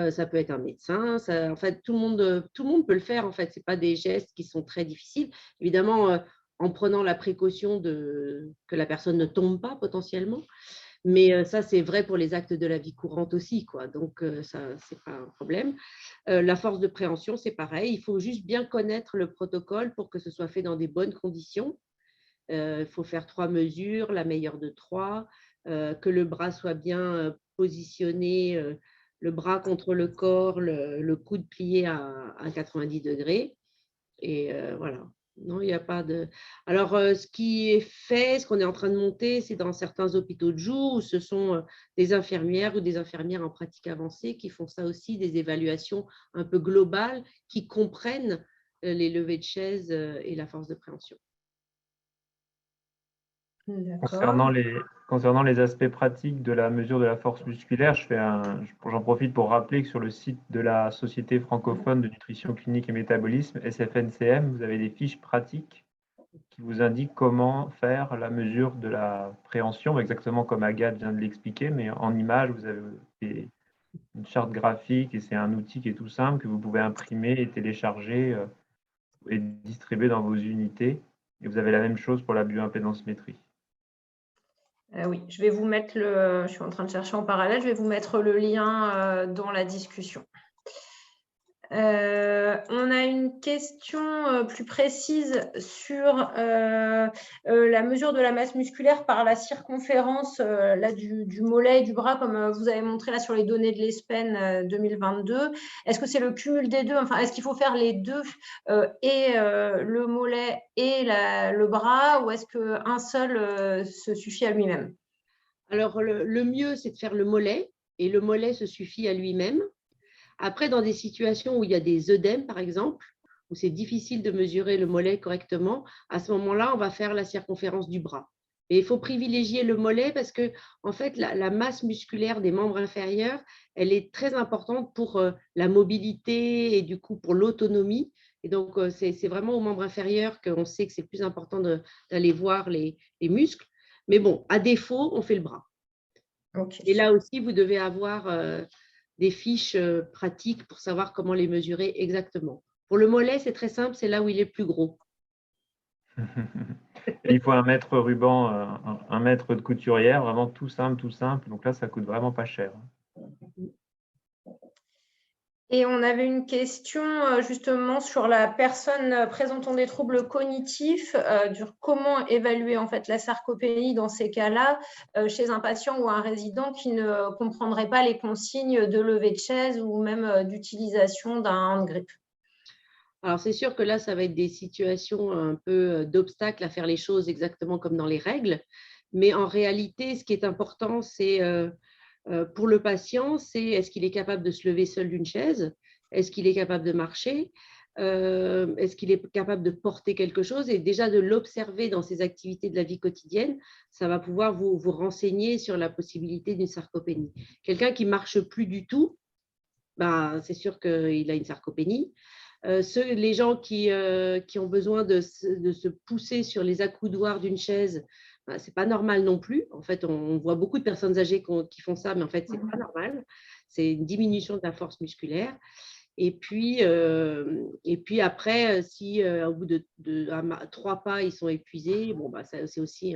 ça peut être un médecin. En fait, tout le monde peut le faire. En fait, ce n'est pas des gestes qui sont très difficiles. Évidemment, en prenant la précaution que la personne ne tombe pas potentiellement. Mais ça, c'est vrai pour les actes de la vie courante aussi, quoi. Donc, ça, ce n'est pas un problème. La force de préhension, c'est pareil. Il faut juste bien connaître le protocole pour que ce soit fait dans des bonnes conditions. Il faut faire 3 mesures, la meilleure de 3, que le bras soit bien positionné, le bras contre le corps, le coude plié à 90 degrés. Et voilà. Non, il n'y a pas de… Alors, ce qui est fait, ce qu'on est en train de monter, c'est dans certains hôpitaux de jour où ce sont des infirmières ou des infirmières en pratique avancée qui font ça aussi, des évaluations un peu globales qui comprennent les levées de chaise et la force de préhension. Concernant les aspects pratiques de la mesure de la force musculaire, j'en profite pour rappeler que sur le site de la Société francophone de nutrition clinique et métabolisme, SFNCM, vous avez des fiches pratiques qui vous indiquent comment faire la mesure de la préhension, exactement comme Agathe vient de l'expliquer, mais en image, vous avez une charte graphique et c'est un outil qui est tout simple que vous pouvez imprimer et télécharger et distribuer dans vos unités. Et vous avez la même chose pour la bioimpédance-métrie. Oui, je vais vous mettre je suis en train de chercher en parallèle, je vais vous mettre le lien dans la discussion. On a une question plus précise sur la mesure de la masse musculaire par la circonférence là, du mollet et du bras, comme vous avez montré là sur les données de l'ESPEN 2022. Est-ce que c'est le cumul des deux? Enfin, est-ce qu'il faut faire les deux et le mollet et le bras, ou est-ce qu'un seul se suffit à lui-même? Alors, le mieux, c'est de faire le mollet, et le mollet se suffit à lui-même. Après, dans des situations où il y a des œdèmes, par exemple, où c'est difficile de mesurer le mollet correctement, à ce moment-là, on va faire la circonférence du bras. Et il faut privilégier le mollet parce que, en fait, la masse musculaire des membres inférieurs, elle est très importante pour la mobilité et du coup pour l'autonomie. Et donc, c'est vraiment aux membres inférieurs qu'on sait que c'est plus important d'aller voir les muscles. Mais bon, à défaut, on fait le bras. Okay. Et là aussi, vous devez avoir des fiches pratiques pour savoir comment les mesurer exactement. Pour le mollet, c'est très simple, c'est là où il est plus gros. Et il faut un mètre ruban, un mètre de couturière, vraiment tout simple, tout simple. Donc là, ça coûte vraiment pas cher. Et on avait une question justement sur la personne présentant des troubles cognitifs, comment évaluer en fait la sarcopénie dans ces cas-là chez un patient ou un résident qui ne comprendrait pas les consignes de levée de chaise ou même d'utilisation d'un hand-grip. Alors, c'est sûr que là, ça va être des situations un peu d'obstacles à faire les choses exactement comme dans les règles. Mais en réalité, ce qui est important, c'est pour le patient, c'est est-ce qu'il est capable de se lever seul d'une chaise? Est-ce qu'il est capable de marcher? Est-ce qu'il est capable de porter quelque chose? Et déjà de l'observer dans ses activités de la vie quotidienne, ça va pouvoir vous renseigner sur la possibilité d'une sarcopénie. Quelqu'un qui ne marche plus du tout, ben, c'est sûr qu'il a une sarcopénie. Les gens qui ont besoin de se pousser sur les accoudoirs d'une chaise, ben, ce n'est pas normal non plus. En fait, on voit beaucoup de personnes âgées qui font ça, mais en fait, ce n'est pas normal. C'est une diminution de la force musculaire. Et puis après, si au bout de 3 pas, ils sont épuisés, bon, bah, c'est aussi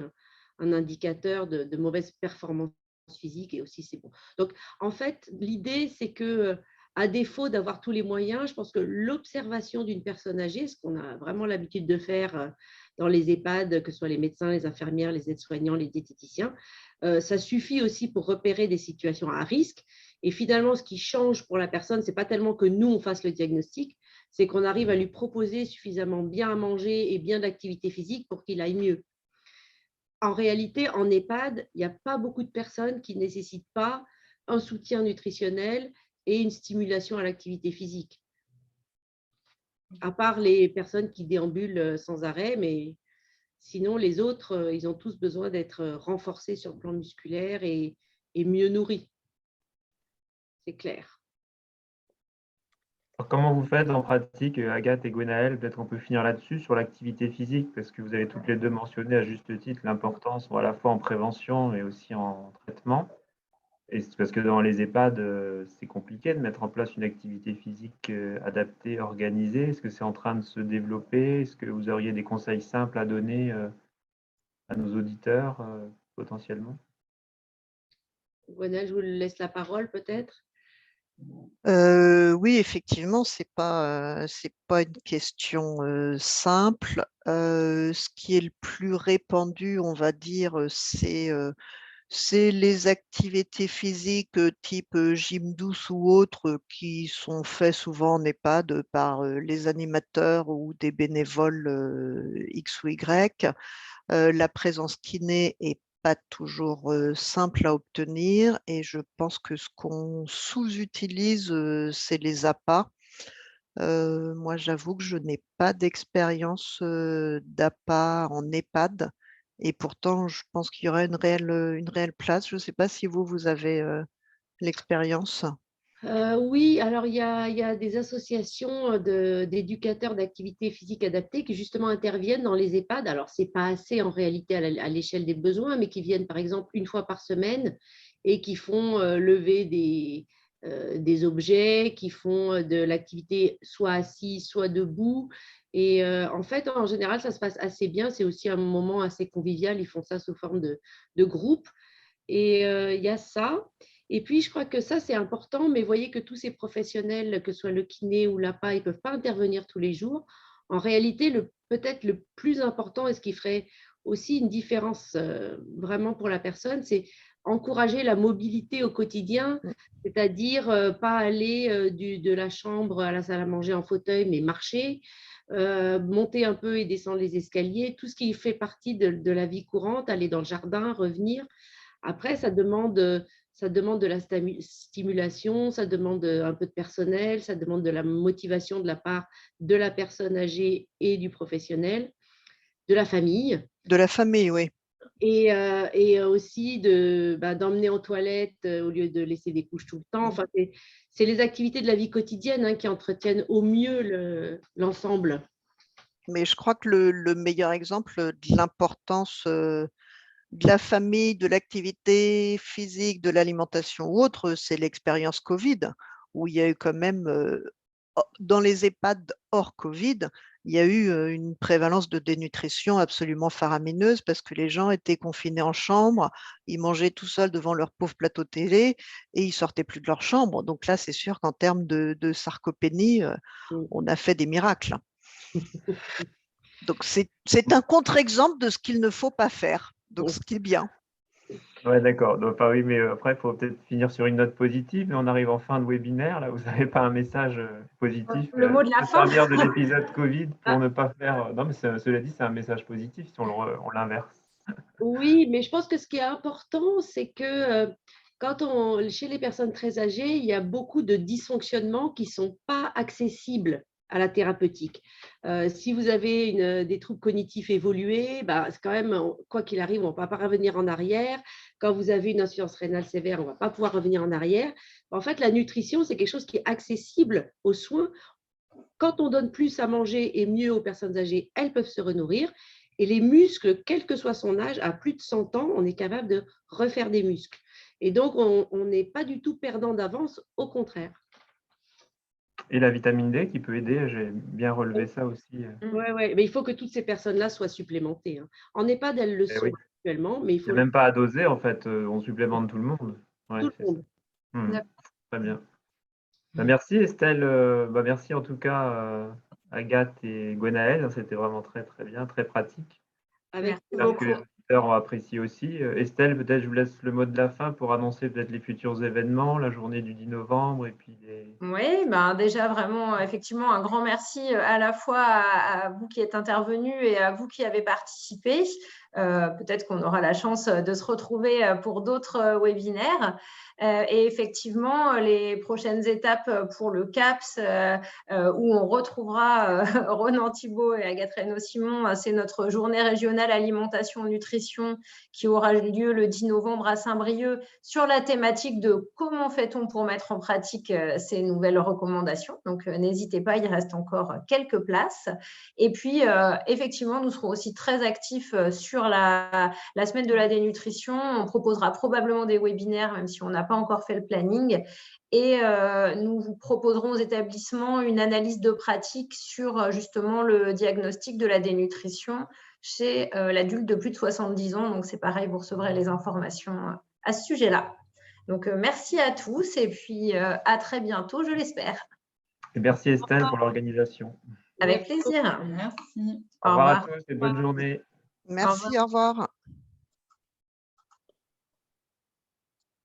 un indicateur de mauvaise performance physique, et aussi c'est bon. Donc, en fait, l'idée, c'est que à défaut d'avoir tous les moyens, je pense que l'observation d'une personne âgée, ce qu'on a vraiment l'habitude de faire dans les EHPAD, que ce soit les médecins, les infirmières, les aides-soignants, les diététiciens, ça suffit aussi pour repérer des situations à risque. Et finalement, ce qui change pour la personne, ce n'est pas tellement que nous, on fasse le diagnostic, c'est qu'on arrive à lui proposer suffisamment bien à manger et bien d'activité physique pour qu'il aille mieux. En réalité, en EHPAD, il n'y a pas beaucoup de personnes qui ne nécessitent pas un soutien nutritionnel et une stimulation à l'activité physique. À part les personnes qui déambulent sans arrêt, mais sinon, les autres, ils ont tous besoin d'être renforcés sur le plan musculaire et mieux nourris. C'est clair. Alors, comment vous faites en pratique, Agathe et Gwenaëlle? Peut-être qu'on peut finir là-dessus, sur l'activité physique, parce que vous avez toutes les deux mentionné à juste titre l'importance, à la fois en prévention et aussi en traitement. Et c'est parce que dans les EHPAD, c'est compliqué de mettre en place une activité physique adaptée, organisée. Est-ce que c'est en train de se développer? Est-ce que vous auriez des conseils simples à donner à nos auditeurs potentiellement? Gwenaëlle, je vous laisse la parole peut-être. Oui, effectivement, c'est pas une question simple. Ce qui est le plus répandu, on va dire, c'est les activités physiques type gym douce ou autres qui sont faits souvent en EHPAD par les animateurs ou des bénévoles X ou Y. La présence kiné est pas toujours simple à obtenir et je pense que ce qu'on sous-utilise, c'est les APA. Moi, j'avoue que je n'ai pas d'expérience d'APA en EHPAD et pourtant, je pense qu'il y aurait une réelle place. Je ne sais pas si vous avez l'expérience. Oui, alors il y a des associations d'éducateurs d'activités physiques adaptées qui justement interviennent dans les EHPAD. Alors, ce n'est pas assez en réalité à l'échelle des besoins, mais qui viennent par exemple une fois par semaine et qui font lever des objets, qui font de l'activité soit assis, soit debout. Et en fait, en général, ça se passe assez bien. C'est aussi un moment assez convivial. Ils font ça sous forme de groupe. Et il y a ça. Et puis, je crois que ça, c'est important, mais voyez que tous ces professionnels, que ce soit le kiné ou l'APA, ils ne peuvent pas intervenir tous les jours. En réalité, peut-être le plus important et ce qui ferait aussi une différence vraiment pour la personne, c'est encourager la mobilité au quotidien, c'est-à-dire pas aller de la chambre à la salle à manger en fauteuil, mais marcher, monter un peu et descendre les escaliers, tout ce qui fait partie de la vie courante, aller dans le jardin, revenir. Après, ça demande de la stimulation, ça demande un peu de personnel, ça demande de la motivation de la part de la personne âgée et du professionnel, de la famille, De la famille, oui. et aussi d'emmener en toilette au lieu de laisser des couches tout le temps. Enfin, c'est les activités de la vie quotidienne qui entretiennent au mieux l'ensemble. Mais je crois que le meilleur exemple de l'importance de la famille, de l'activité physique, de l'alimentation ou autre, c'est l'expérience Covid, où il y a eu quand même, dans les EHPAD hors Covid, il y a eu une prévalence de dénutrition absolument faramineuse parce que les gens étaient confinés en chambre, ils mangeaient tout seuls devant leur pauvre plateau télé et ils sortaient plus de leur chambre. Donc là, c'est sûr qu'en termes de sarcopénie, on a fait des miracles. Donc c'est un contre-exemple de ce qu'il ne faut pas faire. Donc ce qui est bien. Ouais, d'accord. Donc, oui, mais après, il faut peut-être finir sur une note positive. Mais on arrive en fin de webinaire. Là, vous n'avez pas un message positif Le mot de la se fin. servir de l'épisode Covid pour ne pas faire. Non, mais cela dit, c'est un message positif si on l'inverse. Oui, mais je pense que ce qui est important, c'est que chez les personnes très âgées, il y a beaucoup de dysfonctionnements qui ne sont pas accessibles à la thérapeutique. Si vous avez des troubles cognitifs évolués, bah, c'est quand même, quoi qu'il arrive, on ne va pas revenir en arrière. Quand vous avez une insuffisance rénale sévère, on ne va pas pouvoir revenir en arrière. En fait, la nutrition, c'est quelque chose qui est accessible aux soins. Quand on donne plus à manger et mieux aux personnes âgées, elles peuvent se renourrir. Et les muscles, quel que soit son âge, à plus de 100 ans, on est capable de refaire des muscles. Et donc, on n'est pas du tout perdant d'avance, au contraire. Et la vitamine D qui peut aider, j'ai bien relevé ça aussi. Oui, ouais. Mais il faut que toutes ces personnes-là soient supplémentées. En EHPAD, elles le sont Oui. actuellement, mais il Il n'y faut a même pas à doser, en fait. On supplémente tout le monde. Ouais, tout le c'est ça. monde. Très bien. Merci Estelle. Merci en tout cas Agathe et Gwenaëlle. C'était vraiment très très bien, très pratique. Avec J'espère que les auditeurs ont apprécié aussi. Estelle, peut-être je vous laisse le mot de la fin pour annoncer peut-être les futurs événements, la journée du 10 novembre et puis Oui, déjà vraiment, effectivement, un grand merci à la fois à vous qui êtes intervenus et à vous qui avez participé. Peut-être qu'on aura la chance de se retrouver pour d'autres webinaires. Et effectivement, les prochaines étapes pour le CAPS, où on retrouvera Ronan Thibault et Agathe Reynaud-Simon, c'est notre journée régionale alimentation-nutrition qui aura lieu le 10 novembre à Saint-Brieuc sur la thématique de comment fait-on pour mettre en pratique ces nouvelles recommandations. Donc, n'hésitez pas, il reste encore quelques places. Et puis, effectivement, nous serons aussi très actifs sur la semaine de la dénutrition. On proposera probablement des webinaires, même si on n'a pas encore fait le planning. Et nous vous proposerons aux établissements une analyse de pratique sur justement le diagnostic de la dénutrition chez l'adulte de plus de 70 ans. Donc, c'est pareil, vous recevrez les informations à ce sujet-là. Donc, merci à tous et puis à très bientôt, je l'espère. Et merci Estelle pour l'organisation. Avec plaisir. Merci. Au revoir à tous et bonne journée. Merci, au revoir.